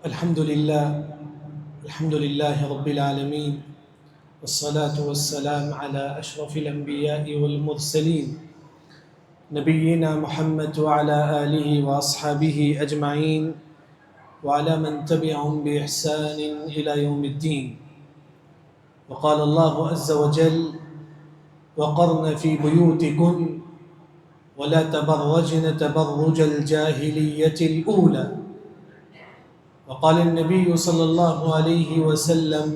الحمد لله رب العالمين، والصلاة والسلام على أشرف الأنبياء والمرسلين نبينا محمد وعلى آله وأصحابه أجمعين وعلى من تبعهم بإحسان إلى يوم الدين. وقال الله عز وجل: وقرن في بيوتكن ولا تبرجن تبرج الجاهلية الأولى. وقال النبي صلی اللہ علیہ وسلم: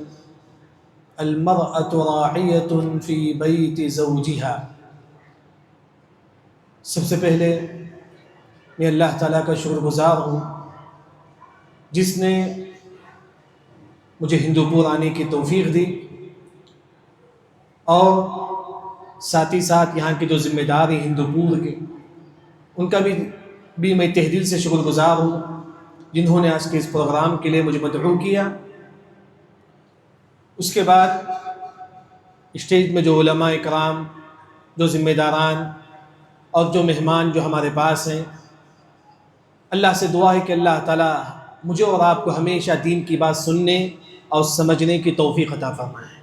المرأة راعية في بيت زوجها. سب سے پہلے میں اللہ تعالیٰ کا شکر گزار ہوں جس نے مجھے ہندوپور آنے کی توفیق دی، اور ساتھ ہی ساتھ یہاں کے جو ذمہ دار ہیں ہندوپور کے، ان کا بھی میں تہ دل سے شکر گزار ہوں جنہوں نے آج کے اس پروگرام کے لیے مجھے مدعو کیا۔ اس کے بعد اسٹیج میں جو علماء اکرام، جو ذمہ داران اور جو مہمان جو ہمارے پاس ہیں، اللہ سے دعا ہے کہ اللہ تعالیٰ مجھے اور آپ کو ہمیشہ دین کی بات سننے اور سمجھنے کی توفیق عطا فرمائے۔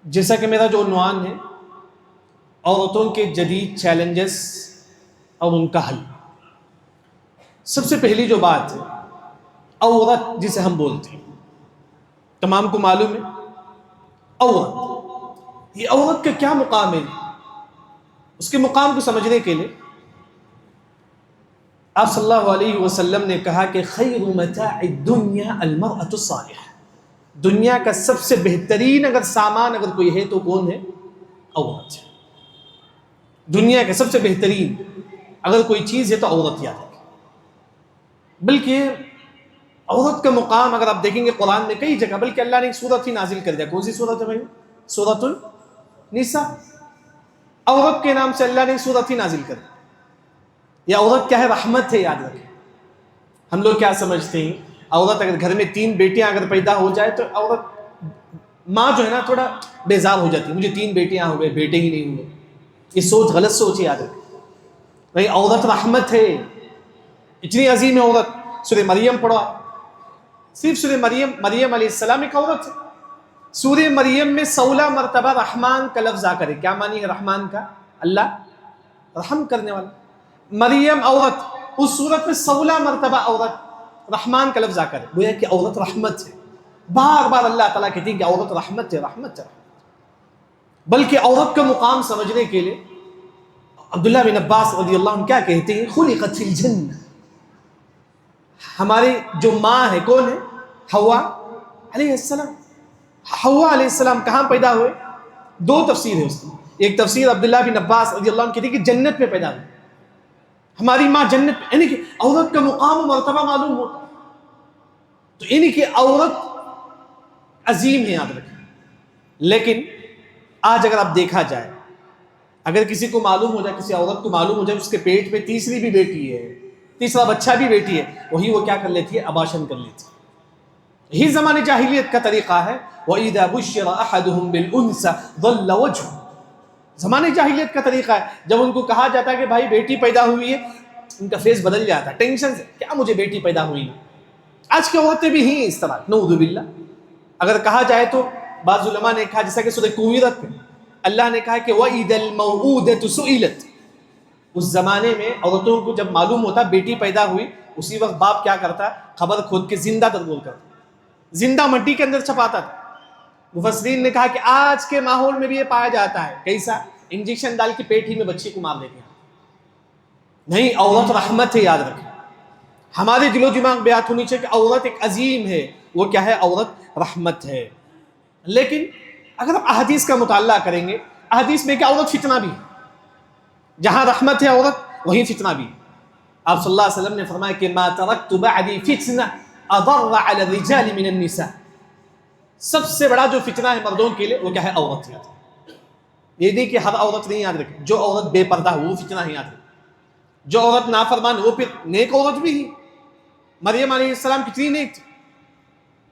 جیسا کہ میرا جو عنوان ہے، عورتوں کے جدید چیلنجز اور ان کا حل۔ سب سے پہلی جو بات ہے، عورت جسے ہم بولتے ہیں، تمام کو معلوم ہے عورت، یہ عورت کا کیا مقام ہے؟ اس کے مقام کو سمجھنے کے لیے آپ صلی اللہ علیہ وسلم نے کہا کہ خیر متاع الدنیا المرأة الصالحہ، دنیا کا سب سے بہترین اگر سامان اگر کوئی ہے تو کون ہے؟ عورت ہے۔ دنیا کا سب سے بہترین اگر کوئی چیز ہے تو عورت یاد ہے۔ بلکہ عورت کا مقام اگر آپ دیکھیں گے قرآن میں کئی جگہ، بلکہ اللہ نے ایک سورت ہی نازل کر دیا۔ کون سی سورت ہے بھائی؟ سورۃ النساء۔ عورت کے نام سے اللہ نے ایک سورت ہی نازل کر دی۔ یہ عورت کیا ہے؟ رحمت ہے، یاد رکھیں۔ ہم لوگ کیا سمجھتے ہیں، عورت اگر گھر میں 3 بیٹیاں اگر پیدا ہو جائے تو عورت ماں جو ہے نا تھوڑا بیزار ہو جاتی ہے، مجھے 3 بیٹیاں ہو گئے، بیٹے ہی نہیں ہوئے۔ یہ سوچ غلط سوچ ہے، یاد رکھیں۔ بھائی عورت رحمت ہے، اتنی عظیم ہے عورت۔ سورہ مریم پڑھا، صرف سورہ مریم علیہ السلام ایک عورت ہے۔ سورہ مریم میں 16 مرتبہ رحمان کا لفظ آ کر ہے۔ کیا معنی ہے رحمان کا؟ اللہ رحم کرنے والا۔ مریم عورت، اس سورت میں 16 مرتبہ عورت رحمان کا لفظ آ کر ہے، گویا کہ عورت رحمت ہے۔ بار بار اللہ تعالیٰ کہتے ہیں کہ عورت رحمت ہے، رحمت ہے۔ بلکہ عورت کا مقام سمجھنے کے لیے عبداللہ بن عباس رضی اللہ عنہ کیا کہتے ہیں؟ خلقت فی الجنہ، ہماری جو ماں ہے کون ہے؟ حوا علیہ السلام۔ حوا علیہ السلام کہاں پیدا ہوئے؟ 2 تفسیر ہے اس کی۔ ایک تفسیر عبداللہ بن عباس رضی اللہ عنہ کہتے ہیں کہ جنت میں پیدا ہوئی، ہماری ماں جنت میں، یعنی کہ عورت کا مقام و مرتبہ معلوم ہوتا ہے۔ تو یعنی کہ عورت عظیم ہے، یاد رکھیں۔ لیکن آج اگر آپ دیکھا جائے، اگر کسی کو معلوم ہو جائے، کسی عورت کو معلوم ہو جائے اس کے پیٹ میں تیسری بھی بیٹی ہے، تیسرا بچہ بھی بیٹی ہے، وہی وہ کیا کر لیتی ہے؟ اباشن کر لیتی ہے۔ یہی زمانے جاہلیت کا طریقہ ہے۔ وَإِذَا بُشِّرَ أَحَدُهُمْ بِالْأُنثَىٰ ظَلَّ وَجْهُهُ، زمانے جاہلیت کا طریقہ ہے۔ جب ان کو کہا جاتا ہے کہ بھائی بیٹی پیدا ہوئی ہے، ان کا فیس بدل جاتا ہے ٹینشن سے، کیا مجھے بیٹی پیدا ہوئی ہے۔ آج کی عورتیں بھی ہیں اس طرح، نعوذ باللہ۔ اگر کہا جائے تو بعض علماء نے کہا، جیسا کہ سورہ کویرت میں اللہ نے کہا کہ وَإِذَا الْمَوْءُودَةُ سُئِلَتْ، اس زمانے میں عورتوں کو جب معلوم ہوتا بیٹی پیدا ہوئی، اسی وقت باپ کیا کرتا؟ خبر کھود کے زندہ تدبیر کرتا، زندہ مٹی کے اندر چھپاتا تھا۔ مفسرین نے کہا کہ آج کے ماحول میں بھی یہ پایا جاتا ہے، کیسا؟ انجیکشن ڈال کے پیٹ ہی میں بچے کو مار دیتے ہیں۔ نہیں، عورت رحمت ہے، یاد رکھیں۔ ہمارے دل و دماغ بیات ہونی چاہیے کہ عورت ایک عظیم ہے۔ وہ کیا ہے؟ عورت رحمت ہے۔ لیکن اگر آپ احادیث کا مطالعہ کریں گے، احادیث میں کہ عورت فتنہ بھی ہے۔ جہاں رحمت ہے عورت، وہیں فتنہ بھی ہے۔ آپ صلی اللہ علیہ وسلم نے فرمایا کہ ما ترکت بعدی فتنہ اضر علی الرجال من النساء، سب سے بڑا جو فتنہ ہے مردوں کے لیے وہ کیا ہے؟ عورت۔ یاد ہے، یہ نہیں کہ ہر عورت نہیں، یاد رکھیں، جو عورت بے پردہ ہو وہ فتنہ ہے، یاد رکھیں۔ جو عورت نافرمان وہ پھر نیک عورت بھی ہی۔ مریم علیہ السلام کتنی نیک تھی،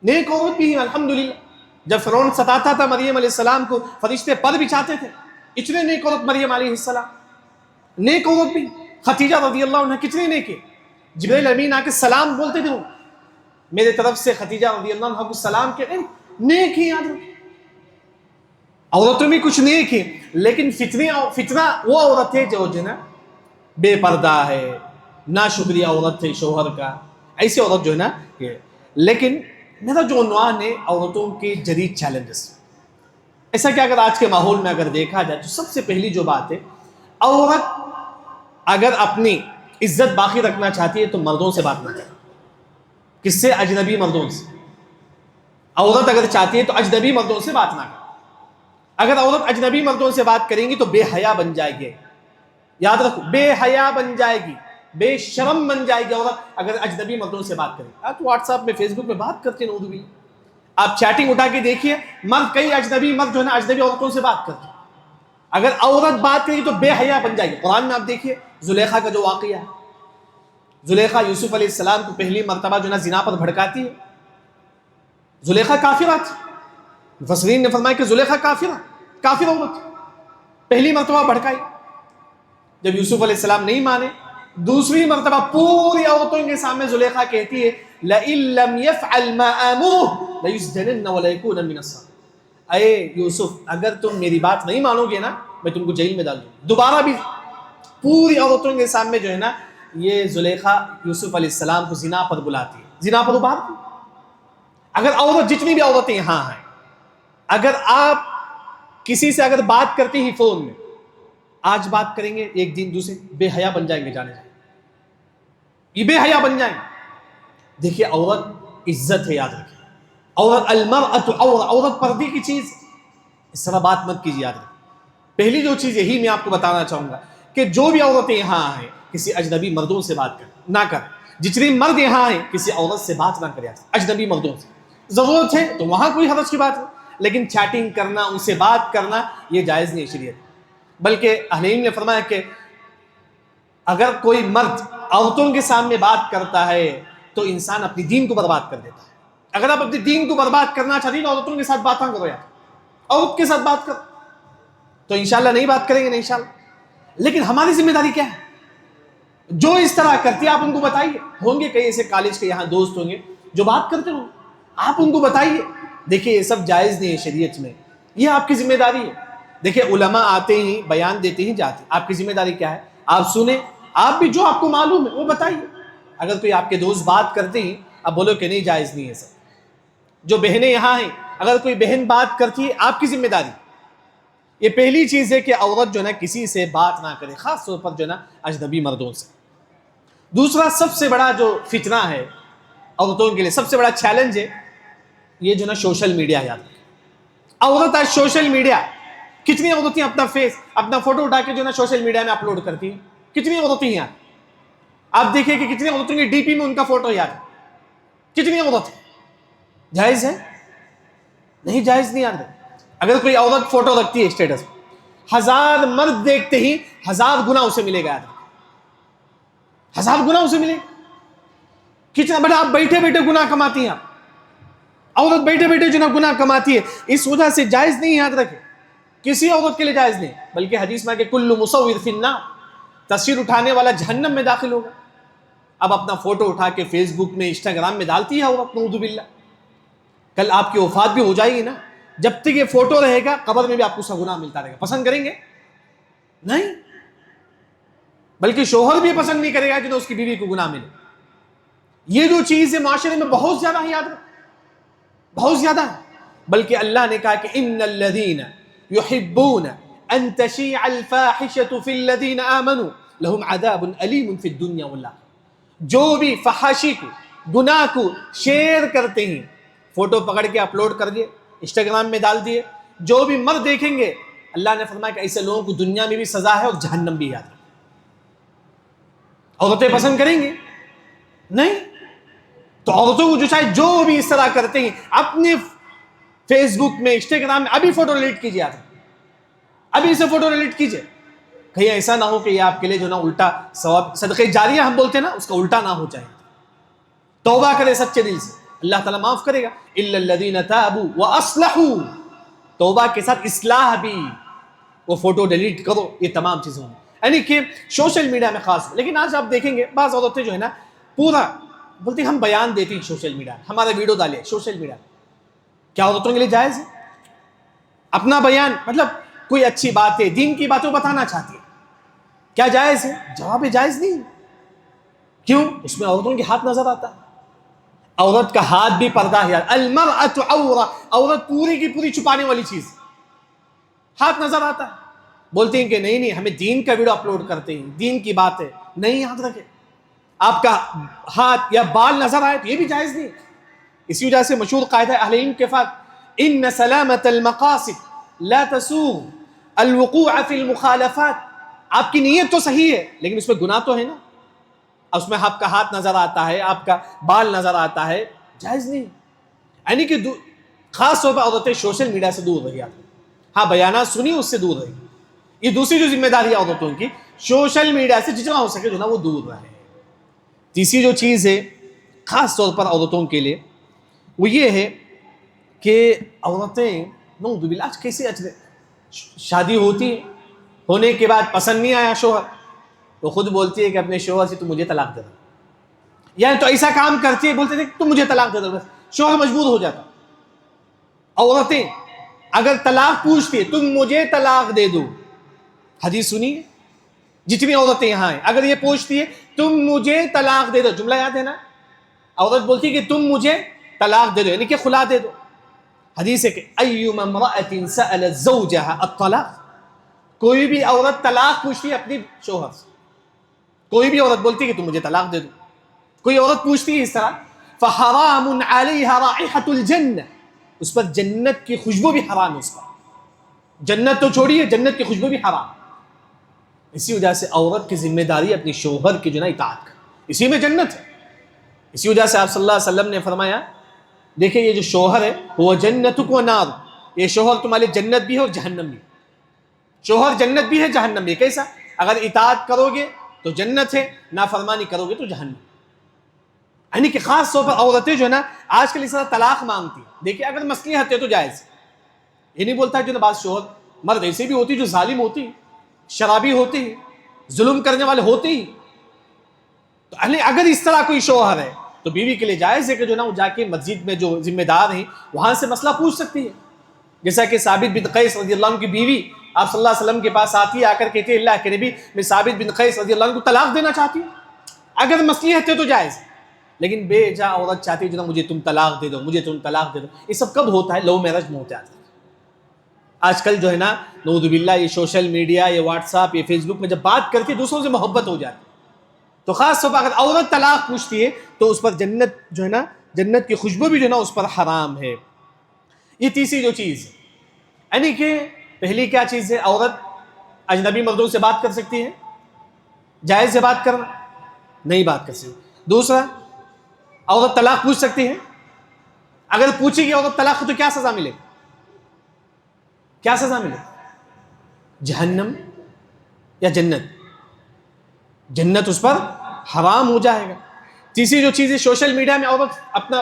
نیک عورت بھی ہی، الحمدللہ۔ جب فرعون ستاتا تھا مریم علیہ السلام کو، فرشتے پر بچھاتے تھے، اتنے نیک عورت مریم علیہ السلام، نیک عورت بھی۔ خدیجہ رضی اللہ عنہ کتنی نیک ہے، جبرائیل امین آ کے سلام بولتے تھے، میرے طرف سے خدیجہ رضی اللہ عنہا کو سلام کے نیک ہی یاد رکھیں. عورتوں میں کچھ نیک ہے، لیکن فتنہ وہ عورت ہے جو نا بے پردہ ہے، نا شکریہ عورت ہے شوہر کا، ایسی عورت جو ہے نا یہ. لیکن میرا جو عنوان ہے عورتوں کے جدید چیلنجز، ایسا کہ اگر آج کے ماحول میں اگر دیکھا جائے تو سب سے پہلی جو بات ہے، عورت اگر اپنی عزت باقی رکھنا چاہتی ہے تو مردوں سے بات نہ کرے. کس سے؟ اجنبی مردوں سے. عورت اگر چاہتی ہے تو اجنبی مردوں سے بات نہ کرے. اگر عورت اجنبی مردوں سے بات کریں گی تو بے حیا بن جائے گی. یاد رکھو، بے حیا بن جائے گی، بے شرم بن جائے گی عورت اگر اجنبی مردوں سے بات کرے. آپ واٹس ایپ میں، فیس بک میں بات کرتے ہیں، نعوذ باللہ. آپ چیٹنگ اٹھا کے دیکھیے، مرد کئی اجنبی مرد جو ہے نا اجنبی عورتوں سے بات کرتے ہیں. اگر عورت بات کرے گی تو بے حیا بن جائے گی. قرآن میں آپ دیکھیے زلیخا کا جو واقعہ ہے، زلیخا یوسف علیہ السلام کو پہلی مرتبہ جو ہے نا زنا پر بھڑکاتی ہے. زلیخا کافرہ تھی. مفسرین نے فرمایا کہ زلیخا کافر عورت پہلی مرتبہ بھڑکائی. جب یوسف علیہ السلام نہیں مانے، دوسری مرتبہ پوری عورتوں کے سامنے زلیخا کہتی ہے لَإِن لَمْ يَفْعَلْ مَا آمُرُهُ لَيُسْجَنَنَّ وَلَيَكُونَ مِنَ الصَّاغِرِينَ. اے یوسف، اگر تم میری بات نہیں مانو گے نا، میں تم کو جیل میں ڈال دوں. دوبارہ بھی پوری عورتوں کے سامنے جو ہے نا یہ زلیخا یوسف علیہ السلام کو زنا پر بلاتی ہے، زنا پر ابھارتی. اگر عورت، جتنی بھی عورتیں یہاں ہیں، اگر آپ کسی سے اگر بات کرتے ہی فون میں، آج بات کریں گے، ایک دن دوسرے بے حیا بن جائیں گے، جانے یہ بے حیا بن جائیں گے. دیکھیے عورت عزت ہے، یاد رکھیں. عورت المرأۃ عورت پردے کی چیز، اس طرح بات مت کیجیے. یاد رکھیں پہلی جو چیز یہی میں آپ کو بتانا چاہوں گا کہ جو بھی عورتیں یہاں ہیں کسی اجنبی مردوں سے بات نہ کریں. جتنے مرد یہاں ہیں کسی عورت سے بات نہ کریں اجنبی مردوں سے. ضرورت ہے تو وہاں کوئی حرج کی بات نہیں، لیکن چیٹنگ کرنا، ان سے بات کرنا یہ جائز نہیں ہے شریعت. بلکہ اہل علم نے فرمایا کہ اگر کوئی مرد عورتوں کے سامنے بات کرتا ہے تو انسان اپنی دین کو برباد کر دیتا ہے. اگر آپ اپنی دین کو برباد کرنا چاہتے ہیں تو عورتوں کے ساتھ بات نہ کرو. یار عورت کے ساتھ بات کرو تو انشاءاللہ نہیں بات کریں گے، نہیں انشاءاللہ. لیکن ہماری ذمہ داری کیا ہے؟ جو اس طرح کرتی ہے آپ ان کو بتائیے. ہوں گے کئی ایسے کالج کے یہاں دوست ہوں گے جو بات کرتے ہوں، آپ ان کو بتائیے. دیکھیے یہ سب جائز نہیں ہے شریعت میں، یہ آپ کی ذمہ داری ہے. دیکھیے علماء آتے ہی بیان دیتے ہی جاتے ہیں. آپ کی ذمہ داری کیا ہے؟ آپ سنیں، آپ بھی جو آپ کو معلوم ہے وہ بتائیے. اگر کوئی آپ کے دوست بات کرتے ہی اب بولو کہ نہیں جائز نہیں ہے سب. جو بہنیں یہاں ہیں، اگر کوئی بہن بات کرتی ہے آپ کی ذمہ داری. یہ پہلی چیز ہے کہ عورت جو ہے نا کسی سے بات نہ کرے، خاص طور پر جو ہے نا اجنبی مردوں سے. دوسرا سب سے بڑا جو فتنہ ہے عورتوں کے لیے، سب سے بڑا چیلنج ہے یہ جو نا سوشل میڈیا. یاد رکھیں عورت آج سوشل میڈیا، کتنی عورتیں اپنا فیس، اپنا فوٹو اٹھا کے جو نا سوشل میڈیا میں اپلوڈ کرتی ہیں. کتنی عورتیں ہیں آپ دیکھیں کہ کتنی عورتوں کی ڈی پی میں ان کا فوٹو. یاد کتنی عورت جائز ہے؟ نہیں جائز نہیں. یاد اگر کوئی عورت فوٹو رکھتی ہے اسٹیٹس، 1000 مرد دیکھتے ہی 1000 گنا اسے ملے گا. 1000 گنا اسے ملے گا. کتنا بڑا آپ بیٹھے بیٹھے گناہ کماتی ہیں. عورت بیٹھے بیٹھے جو نا گناہ کماتی ہے، اس وجہ سے جائز نہیں. یاد رکھیں کسی عورت کے لیے جائز نہیں. بلکہ حدیث میں کہ کل مصور فی النار، تصویر اٹھانے والا جہنم میں داخل ہوگا. اب اپنا فوٹو اٹھا کے فیس بک میں، انسٹاگرام میں ڈالتی ہے عورت، نعوذ باللہ. کل آپ کی وفات بھی ہو جائے گی نا، جب تک یہ فوٹو رہے گا قبر میں بھی آپ کو اس کا گناہ ملتا رہے گا. پسند کریں گے؟ نہیں. بلکہ شوہر بھی پسند نہیں کرے گا کہ اس کی بیوی کو گناہ ملے. یہ جو چیز ہے معاشرے میں بہت زیادہ ہے. یاد رکھ بہت زیادہ ہے. بلکہ اللہ نے کہا کہ ان الذین یحبون ان تشیع الفاحشۃ فی الذین آمنوا لهم عذاب علیم فی الدنیا والآخرہ. جو بھی فحاشی کو، گناہ کو شیئر کرتے ہیں، فوٹو پکڑ کے اپلوڈ کر دیے، انسٹاگرام میں ڈال دیے، جو بھی مرد دیکھیں گے اللہ نے فرمایا کہ ایسے لوگوں کو دنیا میں بھی سزا ہے اور جہنم بھی. یاد عورتیں پسند کریں گے؟ نہیں. تو عورتوں کو جو چاہے جو بھی اس طرح کرتے ہیں اپنے فیس بک میں، انسٹاگرام میں ابھی فوٹو ڈیلیٹ کیجیے. ابھی سے فوٹو ڈیلیٹ کیجیے. کہیں ایسا نہ ہو کہ یہ آپ کے لیے جو نا الٹا ثواب، صدقہ جاریہ ہم بولتے ہیں نا، اس کا الٹا نہ ہو جائے. توبہ کرے سچے دل سے، اللہ تعالیٰ معاف کرے گا. الا الذین تابوا واصلحوا، توبہ کے ساتھ اصلاح بھی. وہ فوٹو ڈیلیٹ کرو، یہ تمام چیزیں یعنی کہ سوشل میڈیا میں خاص. لیکن آج آپ دیکھیں گے بعض عورتیں جو ہے نا پورا بولتے ہیں ہم بیان دیتے ہیں سوشل میڈیا، ہمارے ویڈیو ڈالے سوشل میڈیا، کیا عورتوں کے لیے جائز ہے اپنا بیان؟ مطلب کوئی اچھی بات ہے، دین کی باتوں بتانا چاہتی ہے، کیا جائز ہے؟ جواب ہے جائز نہیں۔ کیوں؟ اس میں عورتوں کے ہاتھ نظر آتا ہے، عورت کا ہاتھ بھی پردہ ہے، المرأۃ عورہ، عورت پوری کی پوری چھپانے والی چیز، ہاتھ نظر آتا ہے۔ بولتے ہیں کہ نہیں نہیں ہمیں دین کا ویڈیو اپلوڈ کرتے ہیں، دین کی بات ہے، نہیں یاد رکھے آپ کا ہاتھ یا بال نظر آئے تو یہ بھی جائز نہیں۔ اسی وجہ سے مشہور قاعدہ اہل علم کے پاس، ان سلامت المقاصد لا تسوغ الوقوع فی المخالفات، آپ کی نیت تو صحیح ہے لیکن اس میں گناہ تو ہے نا، اس میں آپ کا ہاتھ نظر آتا ہے، آپ کا بال نظر آتا ہے، جائز نہیں۔ یعنی کہ خاص طور پر عورتیں سوشل میڈیا سے دور رہی، ہاں بیانات سنی اس سے دور رہی۔ یہ دوسری جو ذمہ داری ہے عورتوں کی، سوشل میڈیا سے جتنا ہو سکے جو نا وہ دور رہے۔ تیسری جو چیز ہے خاص طور پر عورتوں کے لیے وہ یہ ہے کہ عورتیں نعوذ باللہ آج کیسے شادی ہوتی ہے، ہونے کے بعد پسند نہیں آیا شوہر تو خود بولتی ہے کہ اپنے شوہر سے تو مجھے طلاق دے دو، یا تو ایسا کام کرتی ہے بولتے تھے تم مجھے طلاق دے دو، بس شوہر مجبور ہو جاتا۔ عورتیں اگر طلاق پوچھتی ہے تم مجھے طلاق دے دو، حدیث سنی ہے، جتنی عورتیں یہاں ہیں اگر یہ پوچھتی ہے تم مجھے طلاق دے دو، جملہ یاد ہے نا، عورت بولتی ہے کہ تم مجھے طلاق دے دو یعنی کہ خلا دے دو۔ حدیث ہے کہ ایما امرأة سألت زوجها الطلاق، کوئی بھی عورت طلاق پوچھتی ہے اپنی شوہر سے، کوئی بھی عورت بولتی ہے کہ تم مجھے طلاق دے دو، کوئی عورت پوچھتی ہے اس طرح، فحرام علیہا رائحۃ الجنہ، اس پر جنت کی خوشبو بھی حرام ہے، اس پر جنت تو چھوڑیے جنت کی خوشبو بھی حرام۔ اسی وجہ سے عورت کی ذمہ داری اپنی شوہر کی جو نا اطاعت کرنا، اسی میں جنت ہے۔ اسی وجہ سے آپ صلی اللہ علیہ وسلم نے فرمایا دیکھیں یہ جو شوہر ہے وہ جنتک و نار، یہ شوہر تمہارے جنت بھی ہے اور جہنم بھی، شوہر جنت بھی ہے جہنم بھی ہے۔ کیسا؟ اگر اطاعت کرو گے تو جنت ہے، نافرمانی کرو گے تو جہنم۔ یعنی کہ خاص طور پر عورتیں جو ہے نا آج کل اس طرح طلاق مانگتی ہیں، دیکھیں اگر مصلحت ہے تو جائز، یہ نہیں بولتا ہے جو نا بعض شوہر مرد ایسے بھی ہوتی جو ظالم ہوتی، شرابی ہوتی، ظلم کرنے والے ہوتے ہی، تو اگر اس طرح کوئی شوہر ہے تو بیوی کے لیے جائز ہے کہ جو نا وہ جا کے مسجد میں جو ذمہ دار ہیں وہاں سے مسئلہ پوچھ سکتی ہے، جیسا کہ ثابت بن قیس رضی اللہ عنہ کی بیوی آپ صلی اللہ علیہ وسلم کے پاس آتی ہے، آ کر کہتی ہے اللہ کے نبی میں ثابت بن قیس رضی اللہ عنہ کو طلاق دینا چاہتی ہوں، اگر مصلحت ہے تو جائز، لیکن بے جا عورت چاہتی ہے جو نا مجھے تم طلاق دے دو، مجھے تم طلاق دے دو، یہ سب کب ہوتا ہے؟ لو میرج میں ہوتا ہے۔ آج کل جو ہے نا نعوذ باللہ یہ سوشل میڈیا، یہ واٹس ایپ، یہ فیس بک میں جب بات کرتی ہے دوسروں سے محبت ہو جاتی ہے، تو خاص طور پر اگر عورت طلاق پوچھتی ہے تو اس پر جنت جو ہے نا جنت کی خوشبو بھی جو ہے نا اس پر حرام ہے۔ یہ تیسری جو چیز ہے، یعنی کہ پہلی کیا چیز ہے، عورت اجنبی مردوں سے بات کر سکتی ہے، جائز ہے بات کرنا، نہیں بات کر سکتی۔ دوسرا عورت طلاق پوچھ سکتی ہے، اگر پوچھے گی عورت طلاق تو کیا سزا ملے؟ کیا سزا ملے؟ جہنم یا جنت؟ جنت اس پر حرام ہو جائے گا۔ تیسری جو چیز ہے سوشل میڈیا میں عورت اپنا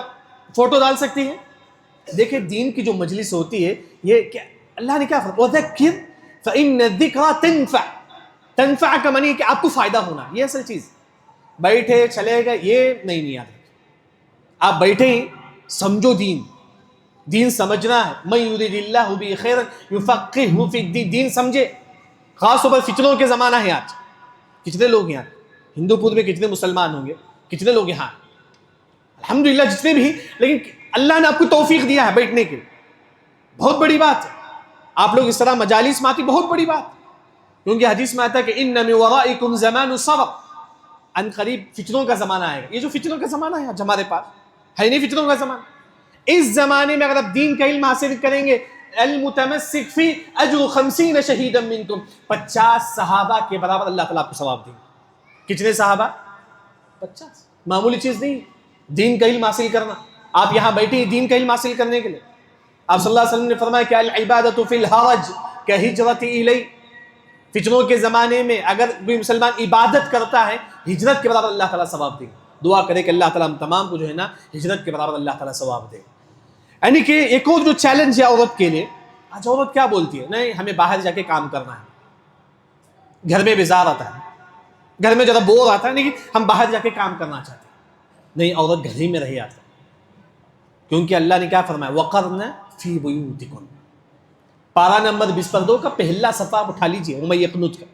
فوٹو ڈال سکتی ہے۔ دیکھیں دین کی جو مجلس ہوتی ہے یہ کیا اللہ نے کیا فرمایا، وَذَكِّرْ فَإِنَّ الذِّكْرَى تَنفَعُ، تنفع کا معنی ہے کہ آپ کو فائدہ ہونا، یہ اصل چیز۔ بیٹھے چلے گئے یہ نہیں یاد رکھیں، آپ بیٹھے ہی سمجھو دین سمجھنا ہے، مَن يُرِدِ اللَّهُ بِهِ خَيْرًا يُفَقِّهْهُ فِي الدِّينِ، دین سمجھے۔ خاص طور پر فتنوں کے زمانہ ہے آج، کتنے لوگ ہیں ہندو پور میں، کتنے مسلمان ہوں گے، کتنے لوگ یہاں الحمدللہ جتنے بھی، لیکن اللہ نے آپ کو توفیق دیا ہے بیٹھنے کے، بہت بڑی بات ہے۔ آپ لوگ اس طرح مجالس میں آتی، بہت بڑی بات، کیونکہ حدیث میں آتا ہے کہ ان من ورائکم زمان صبر، ان قریب فتنوں کا زمانہ آئے گا۔ یہ جو فتنوں کا زمانہ ہے آج ہمارے پاس ہے نہیں فتنوں کا زمانہ، اس زمانے میں اگر آپ دین کا علم حاصل کریں گے، المتمسک فی اجر 50 شہیدا منکم، 50 صحابہ کے برابر اللہ تعالیٰ آپ کو ثواب دیں گے۔ کتنے صحابہ؟ 50، معمولی چیز نہیں دین کا علم حاصل کرنا۔ آپ یہاں بیٹھے ہیں دین کا علم حاصل کرنے کے لیے، آپ صلی اللہ علیہ وسلم نے فرمایا کہ العبادۃ فی الحرج کہجرۃ الی، فتنوں کے زمانے میں اگر کوئی مسلمان عبادت کرتا ہے ہجرت کے برابر اللہ تعالیٰ ثواب دے گا۔ دعا کرے کہ اللہ تعالیٰ ہم تمام کو جو ہے نا ہجرت کے برابر اللہ تعالیٰ ثواب دے۔ یعنی کہ ایک اور جو چیلنج ہے عورت کے لیے، آج عورت کیا بولتی ہے، نہیں ہمیں باہر جا کے کام کرنا ہے، گھر میں بیزار آتا ہے، گھر میں ذرا بور آتا ہے، لیکن ہم باہر جا کے کام کرنا چاہتے ہیں۔ نہیں، عورت گھر ہی میں رہی آتا، کیونکہ اللہ نے کیا فرمایا، وقرن فی بیوتکن، پارہ نمبر 20 پر 2 کا پہلا صفحہ آپ اٹھا لیجیے امی قنوت کا،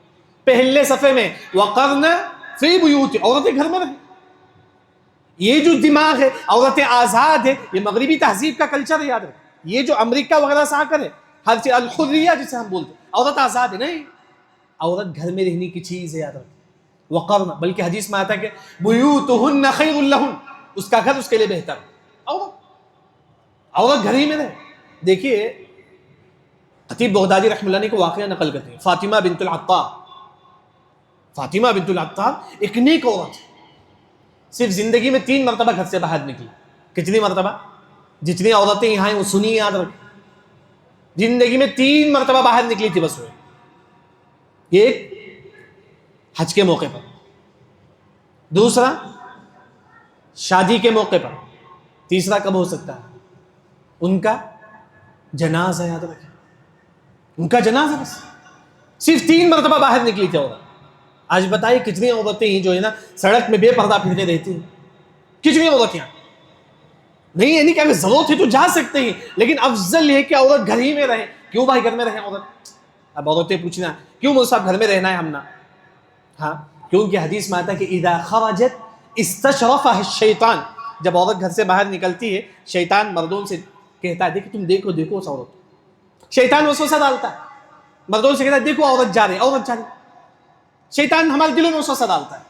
پہلے صفحے میں وقرن فی بیوت، عورتیں گھر میں رہیں۔ یہ جو دماغ ہے عورتیں آزاد ہے، یہ مغربی تہذیب کا کلچر ہے، یاد رکھیں۔ یہ جو امریکہ وغیرہ سے آ کر ہے، ہر چیز الحریہ جسے ہم بولتے ہیں، عورت آزاد ہے، نہیں، عورت گھر میں رہنے کی چیز ہے، یاد رکھیں۔ وقرن، بلکہ حدیث میں آتا ہے کہ بیوتہن خیر لہن، اس کا گھر اس کے لیے بہتر ہے۔ عورت گھر ہی میں رہے۔ دیکھیے خطیب بغدادی رحمہ اللہ نے کو واقعہ نقل کرتے ہیں، فاطمہ بنت العطار، فاطمہ بنت العطار ایک نیک عورت، صرف زندگی میں 3 مرتبہ گھر سے باہر نکلی۔ کتنی مرتبہ؟ جتنی عورتیں یہاں ہیں وہ سنی، یاد رکھیں، زندگی میں 3 مرتبہ باہر نکلی تھی بس وہ، ایک حج کے موقع پر، دوسرا شادی کے موقع پر، تیسرا کب ہو سکتا ہے؟ ان کا جنازہ، یاد رکھیں، ان کا جنازہ، بس صرف 3 مرتبہ باہر نکلی تھی عورت۔ آج بتائیے کتنی عورتیں ہیں جو ہے نا سڑک میں بے پردہ پھرتے رہتی ہیں، کتنی عورتیں؟ نہیں، یعنی کہ اگر ضرورت ہے تو جا سکتے ہیں، لیکن افضل یہ کہ عورت گھر ہی میں رہے۔ کیوں بھائی گھر میں رہیں عورت؟ اب عورتیں پوچھنا کیوں مول صاحب گھر میں رہنا ہے ہم نا؟ ہاں، کیونکہ حدیث میں آتا ہے کہ اذا خرجت استشرفها الشیطان، جب عورت گھر سے باہر نکلتی ہے شیطان مردوں سے کہتا ہے دیکھو تم دیکھو اس عورت کو، شیطان وسوسہ ڈالتا ہے مردوں سے، کہتا ہے دیکھو عورت جا رہی، عورت جا رہی، شیطان ہمارے دلوں میں وسوسہ ڈالتا ہے۔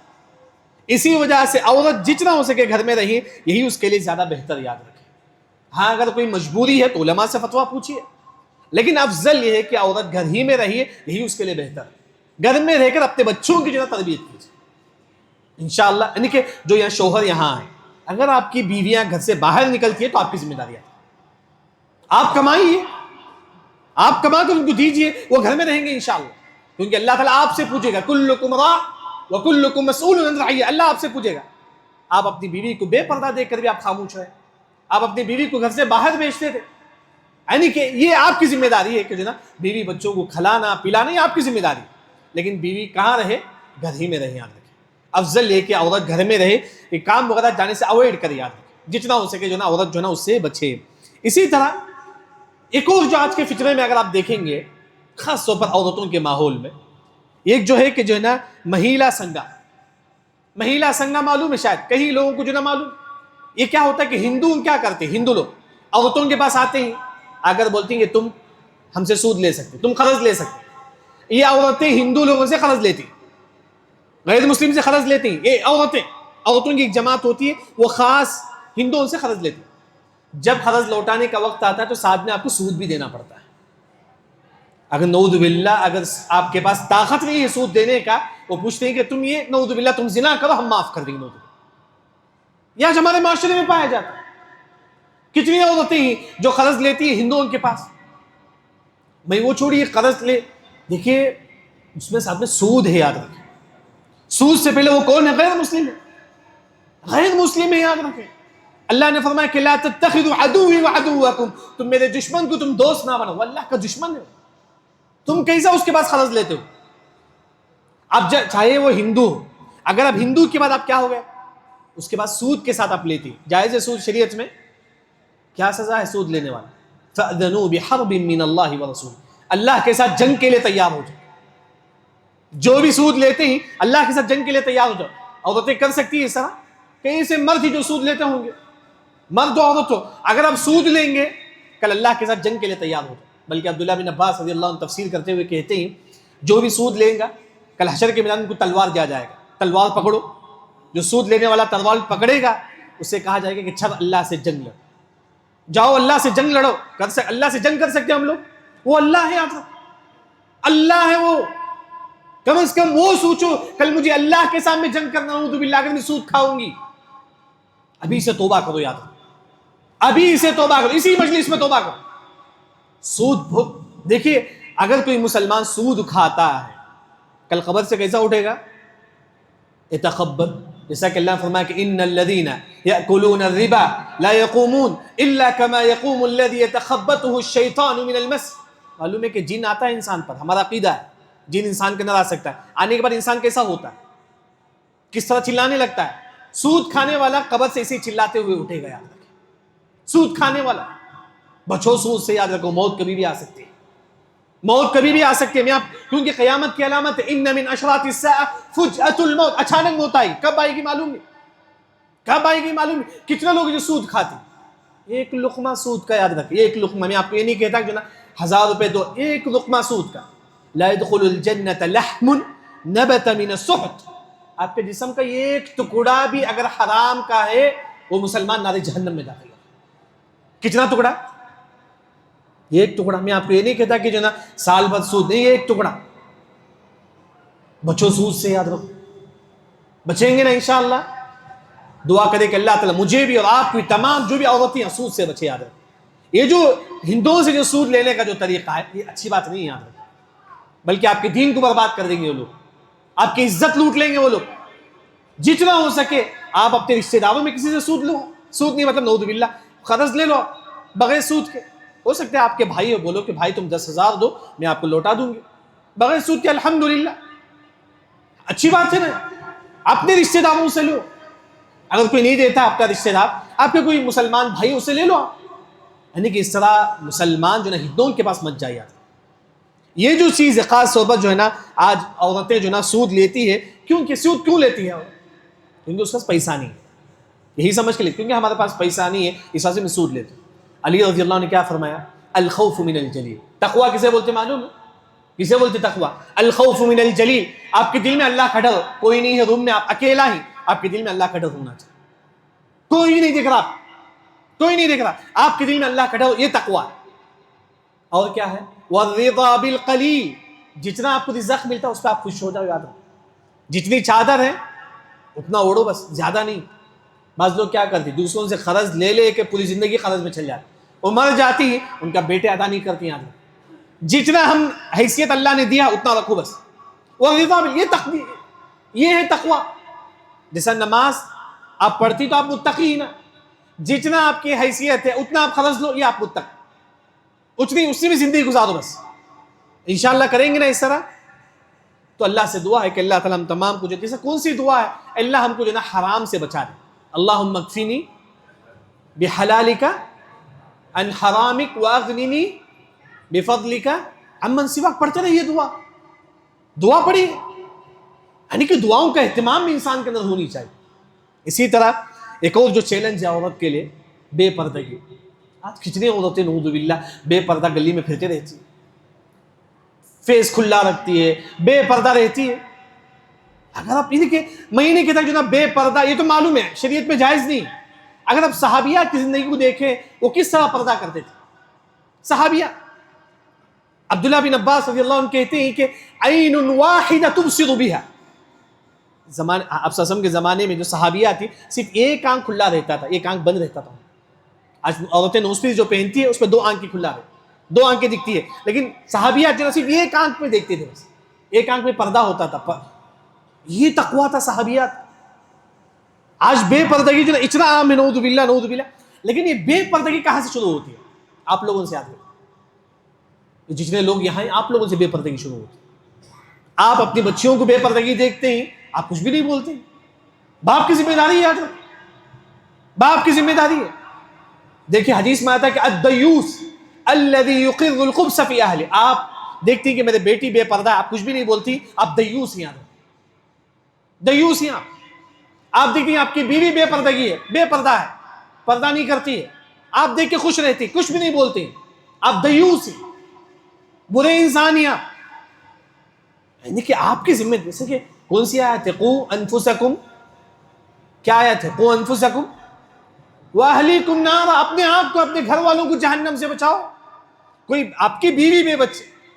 اسی وجہ سے عورت جتنا ہو سکے گھر میں رہی، یہی اس کے لیے زیادہ بہتر، یاد رکھیں۔ ہاں اگر کوئی مجبوری ہے تو علماء سے فتویٰ پوچھیے، لیکن افضل یہ ہے کہ عورت گھر ہی میں رہیے، یہی اس کے لیے بہتر ہے۔ گھر میں رہ کر اپنے بچوں کی جو ہے تربیت کیجیے انشاءاللہ۔ یعنی کہ جو یہاں شوہر یہاں ہیں، اگر آپ کی بیویاں گھر سے باہر نکلتی ہے تو آپ کی ذمہ داری ہے، آپ کمائیے، آپ کما کر ان کو دیجیے، وہ گھر میں رہیں گے انشاءاللہ، کیونکہ اللہ تعالیٰ آپ سے پوچھے گا کلکم راع وکلکم مسئول عن رعیہ، اللہ آپ سے پوچھے گا۔ آپ اپنی بیوی کو بے پردہ دیکھ کر بھی آپ خاموش رہے، آپ اپنی بیوی کو گھر سے باہر بھیجتے تھے، یعنی کہ یہ آپ کی ذمہ داری ہے کہ جو نا بیوی بچوں کو کھلانا پلانا، یہ آپ کی ذمہ داری، لیکن بیوی کہاں رہے؟ گھر ہی میں رہے، یاد رکھیں۔ افضل یہ کہ عورت گھر میں رہے، یہ کام وغیرہ جانے سے اوائڈ کرے، یاد رکھیں، جتنا ہو سکے جو نا عورت جو نا اس سے بچے۔ اسی طرح ایک اور جو آج کے فطرے میں اگر آپ دیکھیں گے، خاص طور پر عورتوں کے ماحول میں، ایک جو ہے کہ جو ہے نا مہیلا سنگا، مہیلا سنگا معلوم ہے شاید کئی لوگوں کو جو نا معلوم، یہ کیا ہوتا ہے کہ ہندو کیا کرتے ہیں، ہندو لوگ عورتوں کے پاس آتے ہیں، اگر بولتی ہیں کہ تم ہم سے سود لے سکتے، تم قرض لے سکتے، یہ عورتیں ہندو لوگوں سے قرض لیتی، غیر مسلم سے قرض لیتی ہیں، یہ عورتوں کی ایک جماعت ہوتی ہے، وہ خاص ہندوؤں سے قرض لیتی ہے۔ جب قرض لوٹانے کا وقت آتا ہے تو ساتھ میں آپ کو سود بھی دینا پڑتا ہے۔ اگر نعوذ باللہ اگر آپ کے پاس طاقت نہیں ہے سود دینے کا، وہ پوچھتے ہیں کہ تم یہ نعوذ باللہ تم زنا کرو، ہم معاف کر دیں گے، نعوذ باللہ۔ یہ آج ہمارے معاشرے میں پایا جاتا ہے، کتنی عورتیں ہیں جو قرض لیتی ہیں ہندوؤں کے پاس، میں وہ چھوڑیے قرض لے، دیکھیے اس میں ساتھ میں سود ہے، یاد رکھیں، سود سے پہلے وہ کون ہے؟ غیر مسلم ہے، غیر مسلم ہے، یاد رکھیں۔ اللہ نے فرمایا کہ لا تتخذوا عدوی وعدوکم، تم میرے دشمن کو تم دوست نہ بناؤ، وہ اللہ کا دشمن ہے، تم کیسا اس کے پاس قرض لیتے ہو؟ اب چاہے وہ ہندو ہو، اگر اب ہندو کے بعد آپ کیا ہو گئے، اس کے بعد سود کے ساتھ آپ لیتی، جائز ہے سود شریعت میں؟ کیا سزا ہے سود لینے والا؟ فأذنوا بحرب من اللہ ورسول، اللہ کے ساتھ جنگ کے لیے تیار ہو جاؤ، جو بھی سود لیتے ہیں اللہ کے ساتھ جنگ کے لیے تیار ہو جاؤ۔ عورتیں کر سکتی ہیں اس طرح؟ کہیں سے مرد ہی جو سود لیتے ہوں گے، مرد و عورت ہو، اگر آپ سود لیں گے کل اللہ کے ساتھ جنگ کے لیے تیار ہو جاؤ۔ بلکہ عبداللہ بن عباس رضی اللہ عنہ تفسیر کرتے ہوئے کہتے ہیں جو بھی سود لیں گا کل حشر کے میدان کو تلوار دیا جائے گا، تلوار پکڑو، جو سود لینے والا تلوار پکڑے گا اسے کہا جائے گا کہ چل اللہ سے جنگ لڑو، جاؤ اللہ سے جنگ لڑو، اللہ سے جنگ کر سکتے ہم لوگ؟ وہ اللہ ہے، آپ اللہ ہے، وہ کم از کم وہ سوچو کل مجھے اللہ کے سامنے جنگ کرنا ہو تو باللہ اگر میں سود کھاؤں گی، ابھی سے توبہ کرو، یاد رکھو، ابھی سے توبہ کرو، اسی مجلس میں توبہ کرو۔ سود بہت، دیکھیے اگر کوئی مسلمان سود کھاتا ہے کل قبر سے کیسا اٹھے گا؟ اتخبط، جیسا کہ اللہ نے فرمایا کہ ان الذین یأکلون الربا لا یقومون الا کما یقوم الذی یتخبطہ الشیطان من المس۔ معلوم ہے کہ جن آتا ہے انسان پر، ہمارا عقیدہ ہے جن انسان کے اندر آ سکتا ہے، آنے کے بعد انسان کیسا ہوتا ہے؟ کس طرح چلانے لگتا ہے؟ سود کھانے والا قبر سے اسے چلاتے ہوئے اٹھے گا، یاد رکھیں، سود کھانے والا، بچو سود سے، یاد رکھو موت کبھی بھی آ سکتی ہے، موت کبھی بھی آ سکتی ہے، کیونکہ قیامت کی علامت ہے ان من اشراط الساعہ فجأۃ الموت، اچانک موت آئی، کب آئے گی معلوم نہیں، کب آئے گی معلوم نہیں۔ کتنے لوگ جو سود کھاتے، ایک لقمہ سود کا، یاد رکھیں ایک لقمہ، میں آپ کو یہ نہیں کہتا کہ جو نا 1000 روپے دو، ایک لقمہ سود کا، لا يدخل الجنة لحم نبت من السحت، آپ کے جسم کا ایک ٹکڑا بھی اگر حرام کا ہے وہ مسلمان نار جہنم میں داخل ہوگا۔ کتنا ٹکڑا؟ ایک ٹکڑا۔ میں آپ کو یہ نہیں کہتا کہ جو نا سال بھر سود نہیں، ایک ٹکڑا۔ بچو سود سے، یاد رکھو، بچیں گے نا انشاءاللہ۔ دعا کرے کہ اللہ تعالیٰ مجھے بھی اور آپ کی تمام جو بھی عورتیں ہیں سود سے بچے، یاد رکھو۔ یہ جو ہندوؤں سے جو سود لینے کا جو طریقہ ہے یہ اچھی بات نہیں ہے، یاد رکھو، بلکہ آپ کے دین کو برباد کر دیں گے وہ لوگ، آپ کی عزت لوٹ لیں گے وہ لوگ۔ جتنا ہو سکے آپ اپنے رشتہ داروں میں کسی سے سود لو، سود نہیں مطلب نعوذ باللہ قرض لے لو بغیر سود کے۔ ہو سکتا ہے آپ کے بھائی ہو، بولو کہ بھائی تم 10,000 دو میں آپ کو لوٹا دوں گی بغیر سود کے، الحمدللہ اچھی بات ہے نا۔ اپنے رشتہ داروں سے لو، اگر کوئی نہیں دیتا آپ کا رشتہ دار، آپ کے کوئی مسلمان بھائی اسے لے لو آپ، یعنی کہ اس طرح مسلمان جو ہے نا ہندوؤں کے پاس مت جائے۔ یہ جو چیز ہے خاص طور پر جو ہے نا آج عورتیں جو نا سود لیتی ہے، کیونکہ سود کیوں لیتی ہے؟ کیونکہ اس کے پاس پیسہ نہیں ہے، یہی سمجھ کے لیتے، کیونکہ ہمارے پاس پیسہ نہیں ہے اس وجہ سے میں سود لیتا ہوں۔ علی رضی اللہ عنہ نے کیا فرمایا؟ الخوف من الجلیل، تقویٰ کسے بولتے معلوم ہے؟ کسے بولتے تقویٰ؟ الخوف من الجلیل، آپ کے دل میں اللہ کا ڈر، کوئی نہیں ہے روم میں، آپ اکیلا ہی، آپ کے دل میں اللہ کا ڈر ہونا چاہیے، کوئی نہیں دیکھ رہا، کوئی نہیں دیکھ رہا، آپ کے دل میں اللہ کا ڈر، یہ تقویٰ۔ اور کیا ہے؟ والرضا بالقلیل، جتنا آپ کو رزق ملتا ہے اس پہ آپ خوش ہو جاؤ، یاد رکھو، جتنی چادر ہے اتنا اوڑھو بس، زیادہ نہیں۔ بعض لوگ کیا کرتے، دوسروں سے قرض لے لے کے پوری زندگی قرض میں چل جاتے، وہ مر جاتی ہے ان کا بیٹے ادا نہیں کرتے، یاد رکھو، جتنا ہم حیثیت اللہ نے دیا اتنا رکھو بس۔ والرضا یہ ہے تقویٰ۔ جیسا نماز آپ پڑھتی تو آپ متقی نا، جتنا آپ کی حیثیت ہے اتنا آپ قرض لو، یہ آپ متقی، اتنی اسی میں زندگی گزارو بس۔ انشاءاللہ کریں گے نا اس طرح تو اللہ سے دعا ہے کہ اللہ تعالیٰ ہم تمام کو، جیسے کون سی دعا ہے؟ اللہ ہم کو جو نا حرام سے بچا دے، اللہم اکفینی بحلالک عن حرامک واغننی بفضلک عمن سواک، پڑھتے رہے یہ دعا پڑھی، یعنی کہ دعاؤں کا اہتمام بھی انسان کے اندر ہونی چاہیے۔ اسی طرح ایک اور جو چیلنج ہے عورت کے لیے، بے پردگی۔ آج کتنی عورتیں نعوذ باللہ بے پردہ گلی میں پھرتے رہتی ہیں، فیس کھلا رکھتی ہے، بے پردہ رہتی ہے۔ اگر آپ یہ کہ میں یہ نہیں کہتا کہ بے پردہ، یہ تو معلوم ہے شریعت میں جائز نہیں، اگر آپ صحابیات کی زندگی کو دیکھیں وہ کس طرح پردہ کرتے تھے صحابیہ۔ عبداللہ بن عباس رضی اللہ عنہ کہتے ہیں کہ عین واحدہ تبصر بها، اب سسم کے زمانے میں جو صحابیہ تھی صرف ایک آنکھ کھلا رہتا تھا، ایک آنکھ بند رہتا تھا۔ آج عورتیں نوز پیس جو پہنتی ہے اس پہ 2 آنکھیں کھلا رہتی، 2 آنکھیں دکھتی ہے، لیکن صحابیات جو صرف ایک آنکھ پہ دیکھتے تھے، بس ایک آنکھ میں پردہ ہوتا تھا۔ یہ تقویٰ تھا صحابیات۔ آج بے پردگی جو اتنا عام ہے، نعوذ باللہ نعوذ باللہ، لیکن یہ بے پردگی کہاں سے شروع ہوتی ہے؟ آپ لوگوں سے، آدمی جتنے لوگ یہاں ہیں آپ لوگوں سے بے پردگی شروع ہوتی ہے۔ آپ اپنی بچیوں کو بے پردگی دیکھتے ہیں، آپ کچھ بھی نہیں بولتے، باپ کی ذمہ داری ہے، یاد رکھو باپ کی ذمہ داری ہے۔ دیکھیں حدیث میں آتا ہے کہ الدیوس الذی یقر الخبث فی اہلہ، آپ دیکھتی ہیں کہ میرے بیٹی بے پردہ، آپ کچھ بھی نہیں بولتی، آپ دیوس ہیں، دیوس ہیں آپ دیکھتی ہیں آپ کی بیوی بے پردگی ہے، بے پردہ ہے، پردہ نہیں کرتی ہے، آپ دیکھ کے خوش رہتی، کچھ بھی نہیں بولتی، آپ دیوس ہیں، برے انسان ہیں آپ۔ یعنی کہ آپ کی ذمہ، جیسے کہ کون سی آیت ہے؟ قو انفسکم، کیا آیت ہے؟ قو انفسکم واہلیکم نارا، اپنے آپ کو اپنے گھر والوں کو جہنم سے بچاؤ۔ کوئی آپ کی بیوی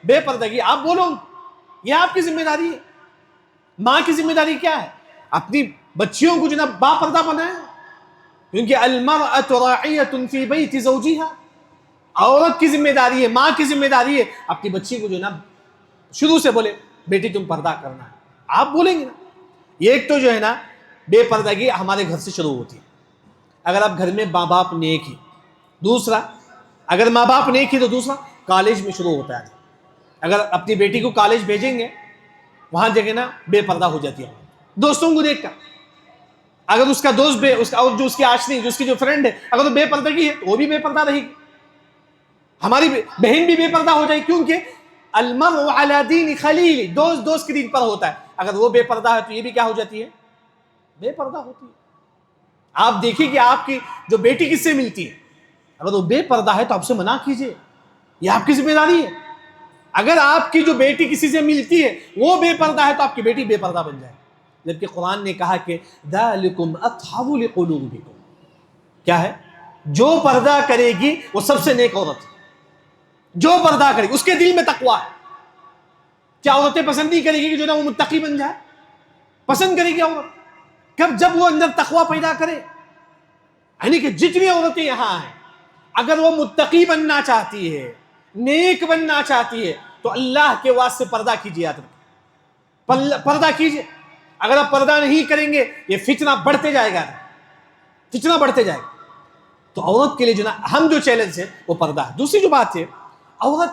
بے پردگی، آپ بولو، یہ آپ کی ذمہ داری ہے۔ ماں کی ذمہ داری کیا ہے؟ اپنی بچیوں کو جناب با پردہ بنائے، کیونکہ المرأة راعیۃ فی بیت زوجہا، عورت کی ذمہ داری ہے، ماں کی ذمہ داری ہے اپنی بچی کو جناب شروع سے بولے بیٹی تم پردہ کرنا ہے، آپ بولیں گے نا۔ یہ ایک تو جو ہے نا بے پردگی ہمارے گھر سے شروع ہوتی ہے، اگر آپ گھر میں ماں باپ نیک ہی۔ دوسرا، اگر ماں باپ نیک ہی تو دوسرا کالج میں شروع ہوتا ہے۔ اگر اپنی بیٹی کو کالج بھیجیں گے، وہاں جگہ نا بے پردہ ہو جاتی ہے، دوستوں کو دیکھ کر اگر اس کا دوست اور جو اس کی آشنی، جو اس کی جو فرینڈ ہے، اگر وہ بے پردگی ہے تو وہ بھی بے پردہ رہے گی، ہماری بہن بھی بے پردہ ہو جائے، کیونکہ المرء علی دین خلیل، دوست دوست کے دین پر ہوتا ہے. اگر وہ بے پردہ ہے تو یہ بھی کیا ہو جاتی ہے؟ بے پردہ ہوتی ہے. آپ دیکھیے کہ آپ کی جو بیٹی کس سے ملتی ہے، اگر وہ بے پردہ ہے تو آپ سے منع کیجیے، یہ آپ کی ذمہ داری ہے. اگر آپ کی جو بیٹی کسی سے ملتی ہے وہ بے پردہ ہے تو آپ کی بیٹی بے پردہ بن جائے. جبکہ قرآن نے کہا کہ ذالکم اطہر لقلوبکم، کیا ہے؟ جو پردہ کرے گی وہ سب سے نیک عورت ہے. جو پردہ کرے گی اس کے دل میں تقویٰ ہے. کیا عورتیں پسند نہیں کرے گی کہ جو نا وہ متقی بن جائے؟ پسند کرے گی عورت کب؟ جب وہ اندر تقویٰ پیدا کرے. یعنی کہ جتنی عورتیں یہاں ہیں اگر وہ متقی بننا چاہتی ہے، نیک بننا چاہتی ہے، تو اللہ کے واسطے پردہ کیجیے. یاد رکھیں، پردہ کیجیے. اگر آپ پردہ نہیں کریں گے یہ فتنہ بڑھتے جائے گا، فتنہ بڑھتے جائے گا. تو عورت کے لیے جو نا ہم جو چیلنج ہے وہ پردہ ہے. دوسری جو بات ہے، عورت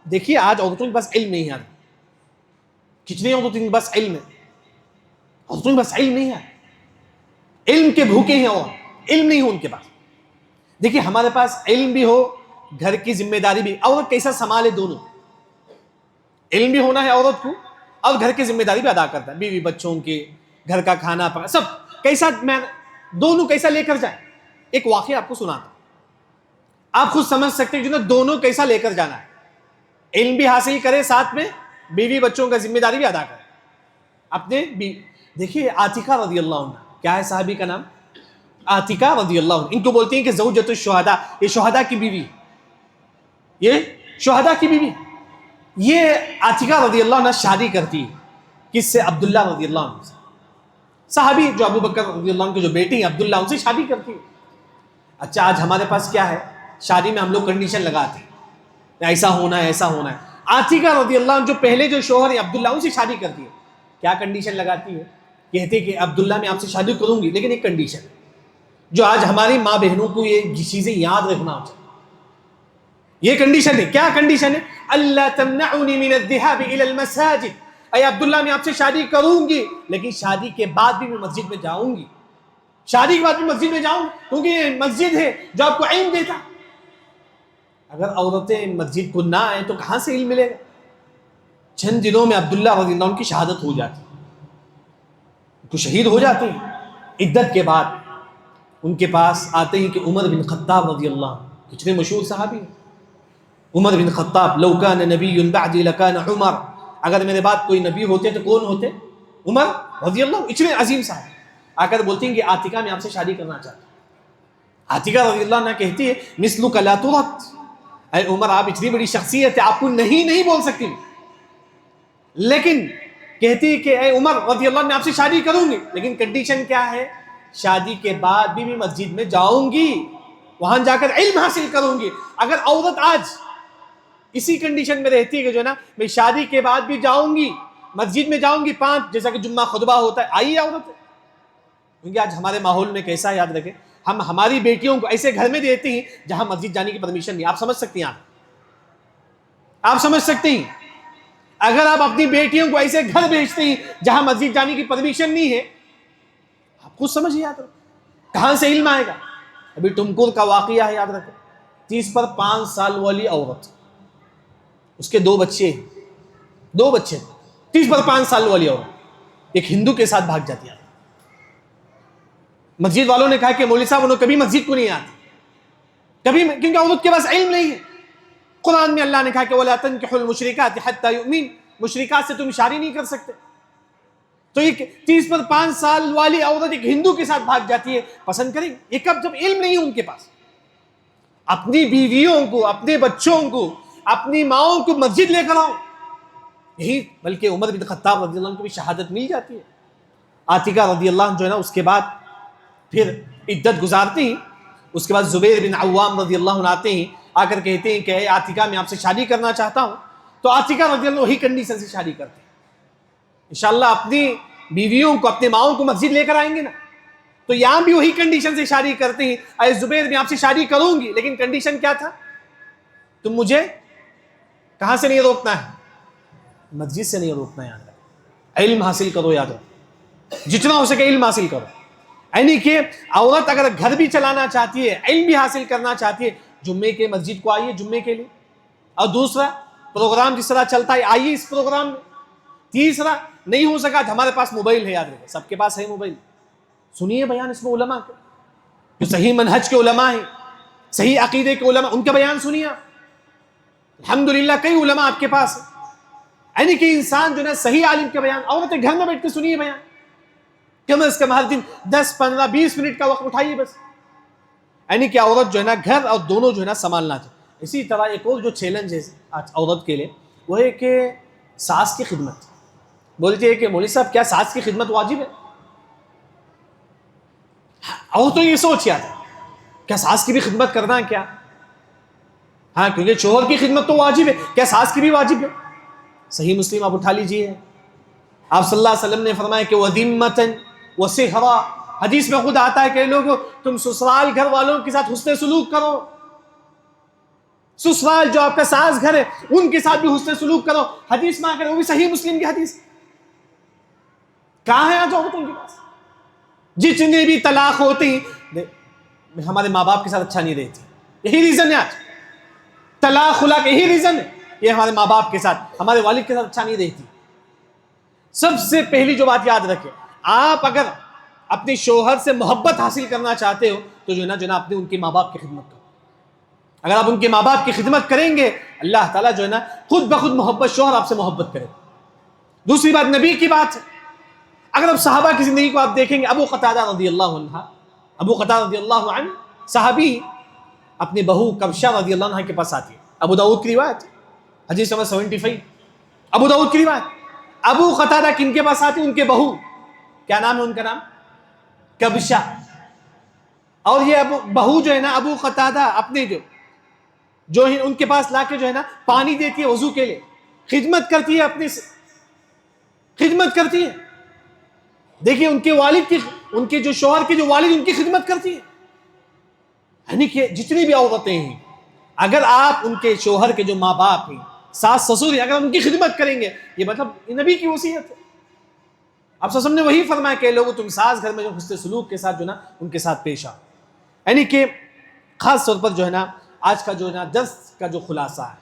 دیکھیے آج عورتوں کے پاس علم نہیں ہے. کتنی عورتوں کے پاس علم ہے؟ عورتوں کے پاس علم نہیں ہے، علم کے بھوکے ہیں اور علم نہیں ہو ان کے پاس. دیکھیے ہمارے پاس علم بھی ہو، گھر کی ذمہ داری بھی، عورت کیسا سنبھالے دونوں. علم بھی ہونا ہے عورت کو اور گھر کی ذمہ داری بھی ادا کرتا ہے، بیوی بچوں کی، گھر کا کھانا پکا سب کیسا دونوں کیسا لے کر جائے. ایک واقعہ آپ کو سناتا، آپ خود سمجھ سکتے ہیں جو نا دونوں کیسا لے کر جانا ہے. علم بھی حاصل کرے، ساتھ میں بیوی بچوں کا ذمہ داری بھی ادا کرے. اپنے دیکھیے عاتقہ رضی اللہ عنہ، کیا ہے صحابی کا نام؟ عاتقہ رضی اللہ عنہ. ان کو بولتی ہیں کہ زوجۃ الشہداء، یہ شہداء کی بیوی، یہ شہداء کی بیوی. یہ عاتقہ رضی اللہ عنہ شادی کرتی ہے کس سے؟ عبداللہ رضی اللہ عنہ سے. صحابی جو ابو بکر رضی اللہ عنہ کی جو بیٹی ہیں عبداللہ، ان سے شادی کرتی ہے. اچھا آج ہمارے پاس کیا ہے؟ شادی میں ہم لوگ کنڈیشن لگاتے ہیں، ایسا ہونا ہے، ایسا ہونا ہے. عاتقہ رضی اللہ عنہ جو پہلے جو شوہر ہیں عبداللہ، ان سے شادی کرتی ہے. کیا کنڈیشن لگاتی ہے؟ کہتے کہ عبداللہ میں آپ سے شادی کروں گی لیکن ایک کنڈیشن ہے جو آج ہماری ماں بہنوں کو یہ چیزیں یاد رکھنا ہوتا ہے. یہ کنڈیشن ہے. کیا کنڈیشن ہے؟ اللہ تمنعنی من الذهاب الى المساجد. اے عبداللہ میں آپ سے شادی کروں گی لیکن شادی کے بعد بھی میں مسجد میں جاؤں گی، شادی کے بعد بھی مسجد میں جاؤں، کیونکہ یہ مسجد ہے جو آپ کو علم دیتا. اگر عورتیں مسجد کو نہ آئیں تو کہاں سے علم ملے گا؟ چند دنوں میں عبداللہ رضی اللہ عنہ کی شہادت ہو جاتی، تو شہید ہو جاتے ہیں. عدت کے بعد ان کے پاس آتے ہیں کہ عمر بن خطاب رضی اللہ عنہ، کتنے مشہور صحابی ہیں. عمر بن خطاب، لو کان نبی بعدی لکان عمر، اگر میرے بعد کوئی نبی ہوتے تو کون ہوتے؟ عمر رضی اللہ عنہ. اتنے عظیم صاحب آ کر بولتی ہیں کہ عاتقہ میں آپ سے شادی کرنا چاہتا ہوں. عاتقہ رضی اللہ عنہ کہتی ہے مثلک لا ترد. اے عمر آپ اتنی بڑی شخصیت ہے، آپ کو نہیں بول سکتی، لیکن کہتی کہ اے عمر رضی اللہ عنہ میں آپ سے شادی کروں گی لیکن کنڈیشن کیا ہے؟ شادی کے بعد بھی میں مسجد میں جاؤں گی، وہاں جا کر علم حاصل کروں گی. اگر عورت آج اسی کنڈیشن میں رہتی ہے کہ جو ہے نا میں شادی کے بعد بھی جاؤں گی، مسجد میں جاؤں گی 5، جیسا کہ جمعہ خطبہ ہوتا ہے، آئیے عورت. کیونکہ آج ہمارے ماحول میں کیسا ہے، یاد رکھیں، ہم ہماری بیٹیوں کو ایسے گھر میں دیتے ہیں جہاں مسجد جانے کی پرمیشن نہیں. آپ سمجھ سکتی ہیں، آپ سمجھ سکتے ہیں اگر آپ اپنی بیٹیوں کو ایسے گھر بھیجتے ہیں جہاں مسجد جانے کی پرمیشن نہیں ہے، آپ خود سمجھیے، یاد رکھیں کہاں سے علم آئے گا. ابھی ٹمکور کا واقعہ ہے، یاد رکھیں، 30 پر 5 سال والی عورت، اس کے 2 بچے ہیں، 2 بچے، 30 پر 5 سال والی عورت ایک ہندو کے ساتھ بھاگ جاتی ہے. مسجد والوں نے کہا کہ مولوی صاحب انہوں کبھی مسجد کو نہیں آتی، کبھی، کیونکہ عورت کے پاس علم نہیں ہے. قرآن میں اللہ نے کہا کہ وَلَا تَنْكِحُوا الْمُشْرِكَاتِ حَتَّى يُؤْمِنْ، مشرکات سے تم شادی نہیں کر سکتے. تو یہ 30 پر 5 سال والی عورت ایک ہندو کے ساتھ بھاگ جاتی ہے، پسند کریں گے یہ کب؟ جب علم نہیں ہے ان کے پاس. اپنی بیویوں کو، اپنے بچوں کو، اپنی ماؤں کو مسجد لے کر آؤ. یہی بلکہ عمر بن خطاب رضی اللہ عنہ کو بھی شہادت مل جاتی ہے. عاتقہ رضی اللہ عنہ جو ہے نا اس کے بعد پھر عدت گزارتی ہیں. اس کے بعد زبیر بن عوام رضی اللہ عنہ آتے ہیں، آ کر کہتے ہیں کہ اے عاتقہ میں آپ سے شادی کرنا چاہتا ہوں. تو عاتقہ رضی اللہ عنہ وہی کنڈیشن سے شادی کرتے ہیں. انشاءاللہ اپنی بیویوں کو، اپنے ماؤں کو مسجد لے کر آئیں گے نا، تو یہاں بھی وہی کنڈیشن سے شادی کرتے ہیں. اے زبیر میں آپ سے شادی کروں گی لیکن کنڈیشن کیا تھا؟ تم مجھے کہاں سے نہیں روکنا ہے؟ مسجد سے نہیں روکنا ہے. یاد رکھو علم حاصل کرو، یاد رکھو جتنا ہو سکے علم حاصل کرو. یعنی کہ عورت اگر گھر بھی چلانا چاہتی ہے، علم بھی حاصل کرنا چاہتی ہے، جمعے کے مسجد کو آئیے جمعے کے لیے، اور دوسرا پروگرام جس طرح چلتا ہے آئیے اس پروگرام میں، تیسرا نہیں ہو سکا ہمارے پاس موبائل ہے، یاد رکھیں سب کے پاس ہے موبائل، سنیے بیان اس میں علماء کے، جو صحیح منہج کے علماء ہیں، صحیح عقیدے کے علماء، ان کا بیان سنیے آپ، الحمدللہ کئی علماء آپ کے پاس ہیں، یعنی کہ انسان جو ہے صحیح عالم کا بیان، عورتیں گھر میں بیٹھ کے سنیے بیان، کم از کم ہر دن 10 15 20 منٹ کا وقت اٹھائیے بس، یعنی کہ عورت جو ہے نا گھر اور دونوں جو ہے نا سنبھالنا چاہیے۔ اسی طرح ایک اور جو چیلنج ہے آج عورت کے لیے وہ ہے کہ ساس کی خدمت، بولتی ہے کہ مولوی صاحب کیا ساس کی خدمت واجب ہے؟ عورتوں یہ سوچ آتا ہے کیا ساس کی بھی خدمت کرنا ہے کیا؟ ہاں کیونکہ شوہر کی خدمت تو واجب ہے، کیا ساس کی بھی واجب ہے؟ صحیح مسلم آپ اٹھا لیجئے، آپ صلی اللہ علیہ وسلم نے فرمایا کہ وَذِمَّةً وَسِحْرًا، حدیث میں خود آتا ہے کہ لوگوں تم سسرال گھر والوں کے ساتھ حسن سلوک کرو، سسرال جو آپ کا ساس گھر ہے ان کے ساتھ بھی حسن سلوک کرو، حدیث میں آ کر وہ بھی صحیح مسلم کی حدیث۔ کہاں ہے آج عورتوں کے پاس؟ جتنے بھی طلاق ہوتی ہیں ہمارے ماں باپ کے ساتھ اچھا نہیں رہتی، یہی ریزن ہے آج طلاق خلاق، یہی ریزن ہے، یہ ہمارے ماں باپ کے ساتھ ہمارے والد کے ساتھ اچھا نہیں رہتی۔ سب سے پہلی جو بات یاد رکھیں، آپ اگر اپنے شوہر سے محبت حاصل کرنا چاہتے ہو تو جو ہے نا اپنے ان کے ماں باپ کی خدمت کرو، اگر آپ ان کے ماں باپ کی خدمت کریں گے اللہ تعالیٰ جو ہے نا خود بخود محبت شوہر آپ سے محبت کرے۔ دوسری بات نبی کی بات ہے، اگر اب صحابہ کی زندگی کو آپ دیکھیں گے، ابو قتادہ رضی اللہ عنہ صحابی اپنے بہو کبشہ رضی اللہ عنہ کے پاس آتی ہے، ابو داؤد کی روایت، حدیث نمبر 75، ابو داؤد کی روایت، ابو قتادہ کن کے پاس آتی ہے؟ ان کے بہو، کیا نام ہے ان کا نام؟ کبشہ، اور یہ بہو جو ہے نا ابو قتادہ اپنے جو ہے ان کے پاس لا کے جو ہے نا پانی دیتی ہے وضو کے لیے، خدمت کرتی ہے، اپنی خدمت کرتی ہے، دیکھیے ان کے والد کی، ان کے جو شوہر کے جو والد ان کی خدمت کرتی ہے، یعنی کہ جتنی بھی عورتیں ہیں اگر آپ ان کے شوہر کے جو ماں باپ ہیں، ساس سسر ہیں، اگر ان کی خدمت کریں گے، یہ مطلب نبی کی وصیت ہے، آپ صلی اللہ علیہ وسلم نے وہی فرمایا کہ لوگوں تم ساس گھر میں جو حسن سلوک کے ساتھ جو نا ان کے ساتھ پیش آؤ۔ یعنی کہ خاص طور پر جو ہے نا آج کا جو ہے نا درس کا جو خلاصہ ہے،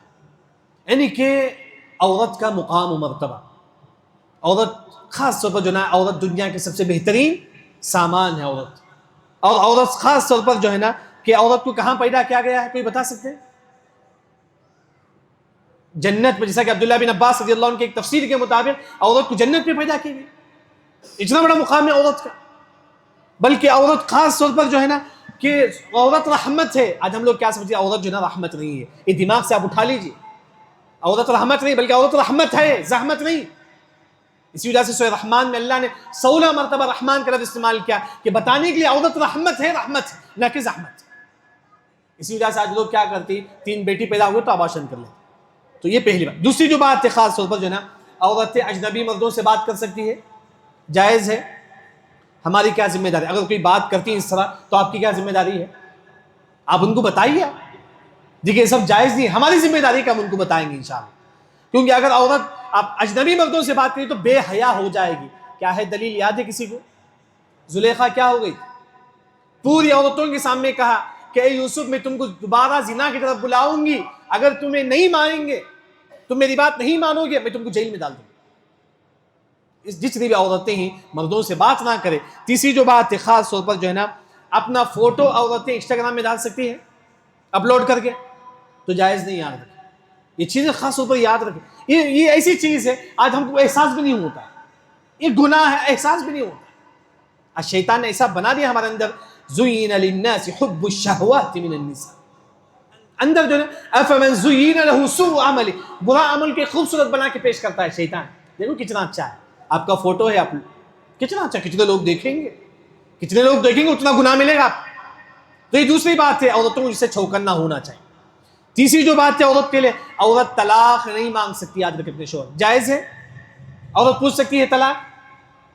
یعنی کہ عورت کا مقام و مرتبہ، عورت خاص طور پر جو ہے نا عورت دنیا کے سب سے بہترین سامان ہے عورت، اور عورت خاص طور پر جو ہے نا کہ عورت کو کہاں پیدا کیا گیا ہے، کوئی بتا سکتے ہیں؟ جنت میں، جیسا کہ عبداللہ بن عباس رضی اللہ عنہ کی ایک تفسیر کے مطابق عورت کو جنت میں پیدا کی گئی، اتنا بڑا مقام ہے عورت کا۔ بلکہ عورت خاص طور پر جو ہے نا کہ عورت رحمت ہے، آج ہم لوگ کیا سمجھتے ہیں عورت جو ہے نا رحمت نہیں ہے، یہ دماغ سے آپ اٹھا لیجئے، عورت رحمت نہیں بلکہ عورت رحمت ہے، زحمت نہیں۔ اسی وجہ سے سورہ رحمان میں اللہ نے 16 مرتبہ رحمان کا لفظ استعمال کیا کہ بتانے کے لیے عورت رحمت ہے، رحمت نہ کہ زحمت۔ اسی وجہ سے آج لوگ کیا کرتی، 3 بیٹی پیدا ہوئے تو آباشن کر لیتے، تو یہ پہلی بات۔ دوسری جو بات ہے خاص طور پر جو ہے نا عورتیں اجنبی مردوں سے بات کر سکتی ہے، جائز ہے، ہماری کیا ذمہ داری؟ اگر کوئی بات کرتی ہے اس طرح تو آپ کی کیا ذمہ داری ہے؟ آپ ان کو بتائیے، دیکھیے یہ سب جائز نہیں، ہماری ذمہ داری کا ہم ان کو بتائیں گے انشاءاللہ، کیونکہ اگر عورت آپ اجنبی مردوں سے بات کریں تو بے حیا ہو جائے گی۔ کیا ہے دلیل یاد ہے کسی کو؟ زلیخا کیا ہو گئی؟ پوری عورتوں کے سامنے کہا کہ اے یوسف میں تم کو دوبارہ زنا کی طرف بلاؤں گی، اگر تمہیں نہیں مانیں گے، تم میری بات نہیں مانو گے، میں تم کو جیل میں ڈال دوں گی۔ جتنی بھی عورتیں ہیں مردوں سے بات نہ کرے۔ تیسری جو بات ہے خاص طور پر جو ہے نا اپنا فوٹو عورتیں انسٹاگرام میں ڈال سکتی ہیں اپلوڈ کر کے، تو جائز نہیں، یاد رکھیں یہ چیزیں خاص طور پر یاد رکھیں۔ یہ ایسی چیز ہے آج ہم کو احساس بھی نہیں ہوتا، یہ گناہ ہے، احساس بھی نہیں ہوتا۔ آج شیطان نے ایسا بنا دیا ہمارے اندر، زُيِّنَ لِلنَّاسِ حُبُّ الشَّهَوَاتِ مِنَ النِّسَاءِ، اندر جو ہے أَفَمَنْ زُيِّنَ لَهُ سُوءُ عَمَلِهِ، برا عمل کے خوبصورت بنا کے پیش کرتا ہے شیطان۔ دیکھو کتنا اچھا ہے آپ کا فوٹو ہے، آپ کتنا اچھا، کتنے لوگ دیکھیں گے، کتنے لوگ دیکھیں گے اتنا گناہ ملے گا آپ۔ تو یہ دوسری بات ہے، عورتوں کو جس سے چوکنا ہونا چاہیے۔ تیسری جو بات ہے عورت کے لیے، عورت طلاق نہیں مانگ سکتی، یاد رکھیں اپنے شوہر، جائز ہے؟ عورت پوچھ سکتی ہے طلاق؟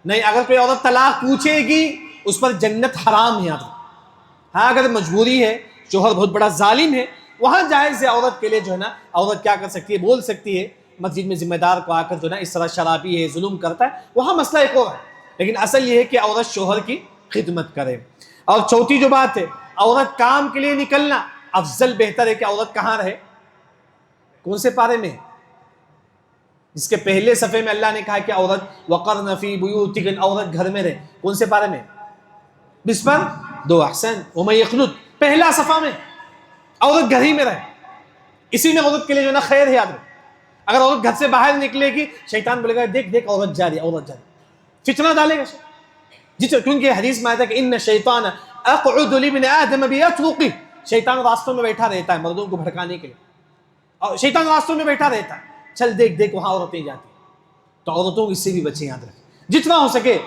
نہیں، اگر کوئی عورت طلاق پوچھے گی اس پر جنت حرام ہے، یاد رکھیں۔ ہاں اگر مجبوری ہے، شوہر بہت بڑا ظالم ہے، وہاں جائز ہے عورت کے لیے جو ہے نا عورت کیا کر سکتی ہے، بول سکتی ہے مسجد میں ذمہ دار کو آ کر جو ہے نا اس طرح شرابی ہے، ظلم کرتا ہے، وہاں مسئلہ ایک اور ہے، لیکن اصل یہ ہے کہ عورت شوہر کی خدمت کرے. اور چوتھی جو بات ہے، عورت کام کے لیے نکلنا افضل بہتر ہے کہ عورت کہاں رہے؟ کون سے پارے میں؟ جس کے پہلے صفحے میں اللہ نے کہا کہ عورت وقرن فی بیوتکن، عورت گھر میں رہے. کون سے پارے میں؟ بس پر 2. احسن. ومن یقنط، پہلا صفحہ میں عورت گھر ہی میں رہے. اسی میں عورت کے لیے جو ہے نا خیر ہے. یاد رکھ، اگر عورت گھر سے باہر نکلے گی شیطان بولے گا دیکھ دیکھ عورت جا رہی ہے، عورت جا رہی ہے، فتنہ ڈالے گا جی. کیونکہ حدیث میں آیا تھا کہ ان شیطان اقعد لابن آدم بیطرقه، شیطان راستوں میں بیٹھا رہتا ہے مردوں کو بھڑکانے کے لیے. اور شیطان راستوں میں بیٹھا رہتا ہے، چل دیکھ دیکھ وہاں عورتیں جاتی ہیں. تو عورتوں اس سے بھی بچیں، یاد رکھیں جتنا ہو سکے.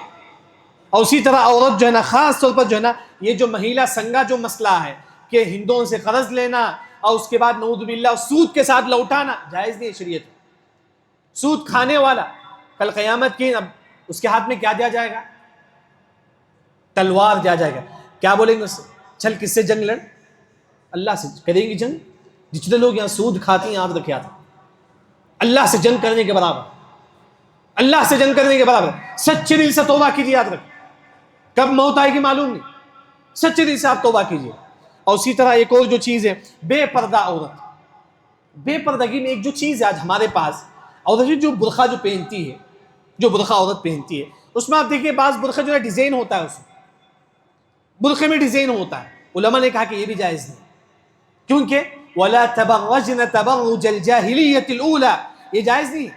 اور اسی طرح عورت جو ہے نا خاص طور پر جو ہے نا یہ جو مہیلا سنگا جو مسئلہ ہے کہ ہندوؤں سے قرض لینا اور اس کے بعد نعوذ باللہ سود کے ساتھ لوٹانا جائز نہیں ہے شریعت میں. سود کھانے والا کل قیامت کی اب اس کے ہاتھ میں کیا دیا جائے گا؟ تلوار دیا جائے گا. کیا بولیں گے اس سے؟ چل کس سے جنگ لڑ؟ اللہ سے کریں گی جنگ. جتنے لوگ یہاں سود کھاتے ہیں یاد رکھے، اللہ سے جنگ کرنے کے برابر، اللہ سے جنگ کرنے کے برابر. سچے دل سے توبہ کیجیے. یاد رکھ کب موت آئے گی معلوم نہیں، سچے دل سے آپ توبہ کیجیے. اور اسی طرح ایک اور جو چیز ہے بے پردہ عورت. بے پردگی میں ایک جو چیز ہے آج ہمارے پاس، عورت جو برقع جو پہنتی ہے، جو برقع عورت پہنتی ہے، اس میں آپ دیکھیے بعض برقع جو ہے ڈیزائن ہوتا ہے، اس میں برقعے میں ڈیزائن ہوتا ہے. علماء نے کہا کہ یہ بھی جائز نہیں، کیونکہ وَلَا تَبَرَّجْنَ تَبَرُّجَ الْجَاهِلِيَّةِ الْأُولَى، یہ جائز نہیں.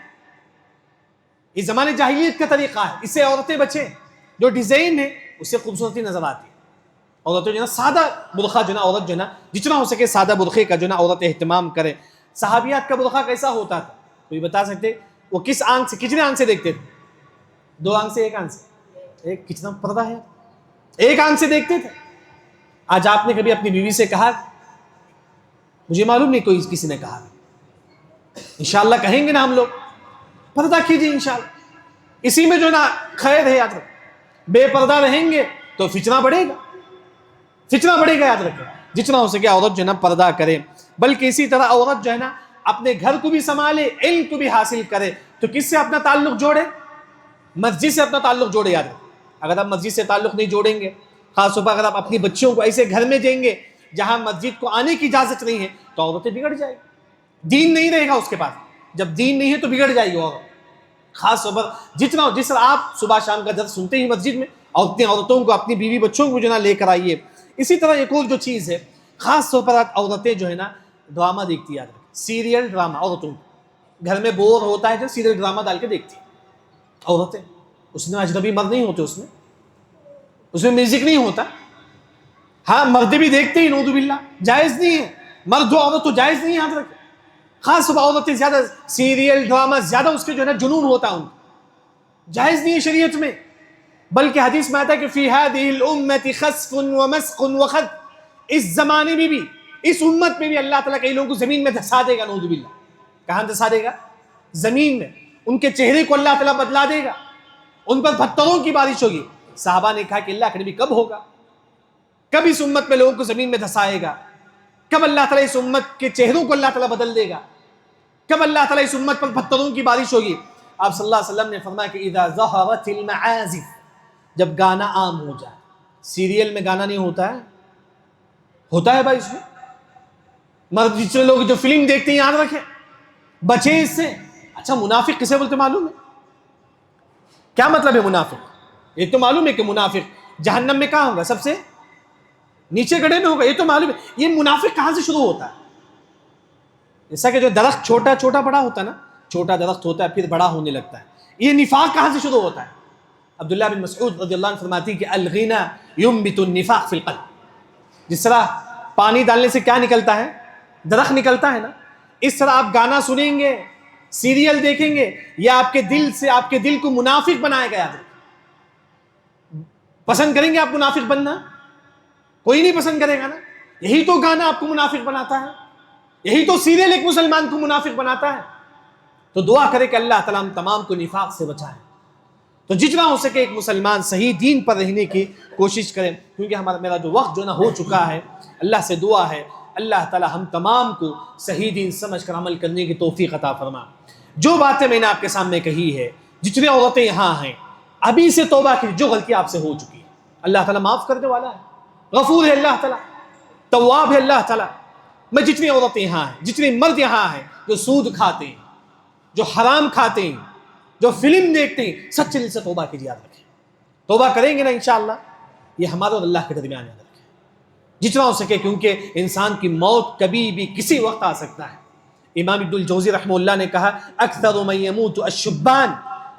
یہ زمانے جاہلیت کا طریقہ ہے، اس سے عورتیں بچیں. جو ڈیزائن ہے اس سے خوبصورتی نظر آتی ہے. عورتیں جو ہے نا سادہ برقع جو ہے نا عورت جو ہے نا جتنا ہو سکے سادہ برقعے کا جو ہے نا عورت اہتمام کرے. صحابیات کا برقع کیسا ہوتا تھا کوئی بتا سکتے؟ وہ کس آنکھ سے، کتنے آنکھ سے دیکھتے تھے؟ 2 آنکھ سے، 1 آنکھ سے؟ ایک کتنا پردہ ہے، 1 آنکھ سے دیکھتے تھے. آج آپ نے کبھی اپنی بیوی سے کہا؟ مجھے معلوم نہیں کوئی کسی نے کہا. انشاءاللہ کہیں گے نا ہم لوگ. پردہ کیجیے انشاءاللہ، اسی میں جو ہے نا خیر ہے. یاد رکھ بے پردہ رہیں گے تو فتنہ بڑھے گا، فتنہ بڑھے گا. یاد رکھیں جتنا ہو سکے عورت جو ہے نا پردہ کرے. بلکہ اسی طرح عورت جو ہے نا اپنے گھر کو بھی سنبھالے، علم کو بھی حاصل کرے. تو کس سے اپنا تعلق جوڑے؟ مسجد سے اپنا تعلق جوڑے. یاد رکھیں اگر آپ مسجد سے تعلق نہیں جوڑیں گے، خاص طور پر اگر آپ اپنی بچیوں کو ایسے گھر میں دیں گے جہاں مسجد کو آنے کی اجازت نہیں ہے، تو عورتیں بگڑ جائے گی. دین نہیں رہے گا اس کے پاس. جب دین نہیں ہے تو بگڑ جائے گی. اور خاص طور پر جتنا جس طرح آپ صبح شام کا درس سنتے ہی مسجد میں، اور اپنی عورتوں کو، اپنی بیوی بچوں کو جو ہے نا لے کر آئیے. اسی طرح ایک اور جو چیز ہے خاص طور پر عورتیں جو ہے نا ڈرامہ دیکھتی ہیں. سیریل ڈرامہ عورتوں کو گھر میں بور ہوتا ہے جو سیریل ڈرامہ ڈال کے دیکھتی ہیں عورتیں. اس میں اجنبی مرد نہیں ہوتے، اس میں میوزک نہیں ہوتا. ہاں مرد بھی دیکھتے ہی، نعوذ باللہ، جائز نہیں ہے. مرد و عورت تو جائز نہیں ہے. یاد رکھیں خاص طور پر عورتیں زیادہ سیریل ڈرامہ زیادہ اس کے جو ہے نا جنون ہوتا ہے ان کو، جائز نہیں ہے شریعت میں. بلکہ حدیث میں آتا ہے کہ فی ہذہ الامۃ خسف ومسخ وخد، اس زمانے میں بھی، اس امت میں بھی اللہ تعالیٰ کئی لوگوں کو زمین میں دھسا دے گا. نعوذ باللہ، کہاں دھسا دے گا؟ زمین میں. ان کے چہرے کو اللہ تعالیٰ بدلا دے گا، ان پر پتھروں کی بارش ہوگی. صحابہ نے کہا کہ اللہ کے نبی کب ہوگا؟ کب اس امت میں لوگوں کو زمین میں دھسائے گا؟ کب اللہ تعالیٰ اس امت کے چہروں کو اللہ تعالیٰ بدل دے گا؟ کب اللہ تعالیٰ اس امت پر پتھروں کی بارش ہوگی؟ آپ صلی اللہ علیہ وسلم نے فرمایا کہ اذا ظہرت المعازف، جب گانا عام ہو جائے. سیریل میں گانا نہیں ہوتا ہے، ہوتا ہے بھائی. اس میں مرد جتنے لوگ جو فلم دیکھتے ہیں یاد رکھیں بچیں اس سے. اچھا منافق کسے بولتے معلوم ہے؟ کیا مطلب ہے منافق؟ یہ تو معلوم ہے کہ منافق جہنم میں کہاں ہوگا؟ سب سے نیچے گڑھے میں ہوگا، یہ تو معلوم ہے. یہ منافق کہاں سے شروع ہوتا ہے؟ جیسا کہ جو درخت چھوٹا چھوٹا بڑا ہوتا ہے نا، چھوٹا درخت ہوتا ہے پھر بڑا ہونے لگتا ہے. یہ نفاق کہاں سے شروع ہوتا ہے؟ عبداللہ بن مسعود رضی اللہ عنہ فرماتی ہے کہ الغنى ينبت النفاق فی القلب. جس طرح پانی ڈالنے سے کیا نکلتا ہے؟ درخت نکلتا ہے نا. اس طرح آپ گانا سنیں گے، سیریل دیکھیں گے، یا آپ کے دل سے، آپ کے دل کو منافق بنائے گا. پسند کریں گے آپ منافق بننا؟ کوئی نہیں پسند کرے گا نا. یہی تو گانا آپ کو منافق بناتا ہے، یہی تو سیریل ایک مسلمان کو منافق بناتا ہے. تو دعا کرے کہ اللہ تعالیٰ ہم تمام کو نفاق سے بچائے. تو جتنا ہو سکے ایک مسلمان صحیح دین پر رہنے کی کوشش کریں. کیونکہ میرا جو وقت جو نا ہو چکا ہے، اللہ سے دعا ہے اللہ تعالیٰ ہم تمام کو صحیح دین سمجھ کر عمل کرنے کی توفیق عطا فرما. جو باتیں میں نے آپ کے سامنے کہی ہے، جتنے عورتیں یہاں ہیں ابھی سے توبہ کی، جو غلطی آپ سے ہو چکی ہے اللہ تعالیٰ معاف کرنے والا ہے، غفور ہے اللہ تعالیٰ، تواب ہے اللہ تعالیٰ۔ میں جتنی عورتیں یہاں ہیں، جتنے مرد یہاں ہیں جو سود کھاتے ہیں، جو حرام کھاتے ہیں، جو فلم دیکھتے ہیں، سچے دل سے توبہ کی یاد رکھیں۔ توبہ کریں گے نا انشاءاللہ، یہ ہمارے اور اللہ کے درمیان یاد رکھیں جتنا ہو سکے، کیونکہ انسان کی موت کبھی بھی کسی وقت آ سکتا ہے۔ امام ابن الجوزی رحمہ اللہ نے کہا اکثر من یموت الشبان،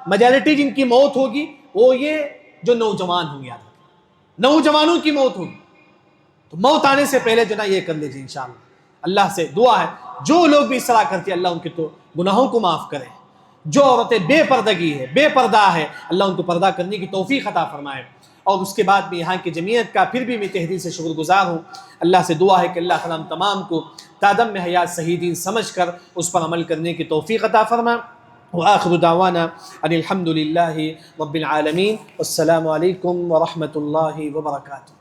میجارٹی جن کی موت ہوگی وہ یہ جو نوجوان ہوں گے، یاد رکھیں نوجوانوں کی موت ہوگی۔ تو موت آنے سے پہلے جو نا یہ کر لیجیے انشاءاللہ۔ اللہ سے دعا ہے جو لوگ بھی اس طرح کرتے ہیں اللہ ان کے تو گناہوں کو معاف کرے، جو عورتیں بے پردگی ہے، بے پردہ ہے، اللہ ان کو پردہ کرنے کی توفیق عطا فرمائے۔ اور اس کے بعد بھی یہاں کی جمعیت کا پھر بھی میں تہ دل سے شکر گزار ہوں۔ اللہ سے دعا ہے کہ اللہ تعالیٰ ہم تمام کو تادم میں حیات صحیح دین سمجھ کر اس پر عمل کرنے کی توفیق عطا فرمائے۔ وآخر دعوانا ان الحمد للہ رب العالمین، والسلام علیکم ورحمۃ اللہ وبرکاتہ۔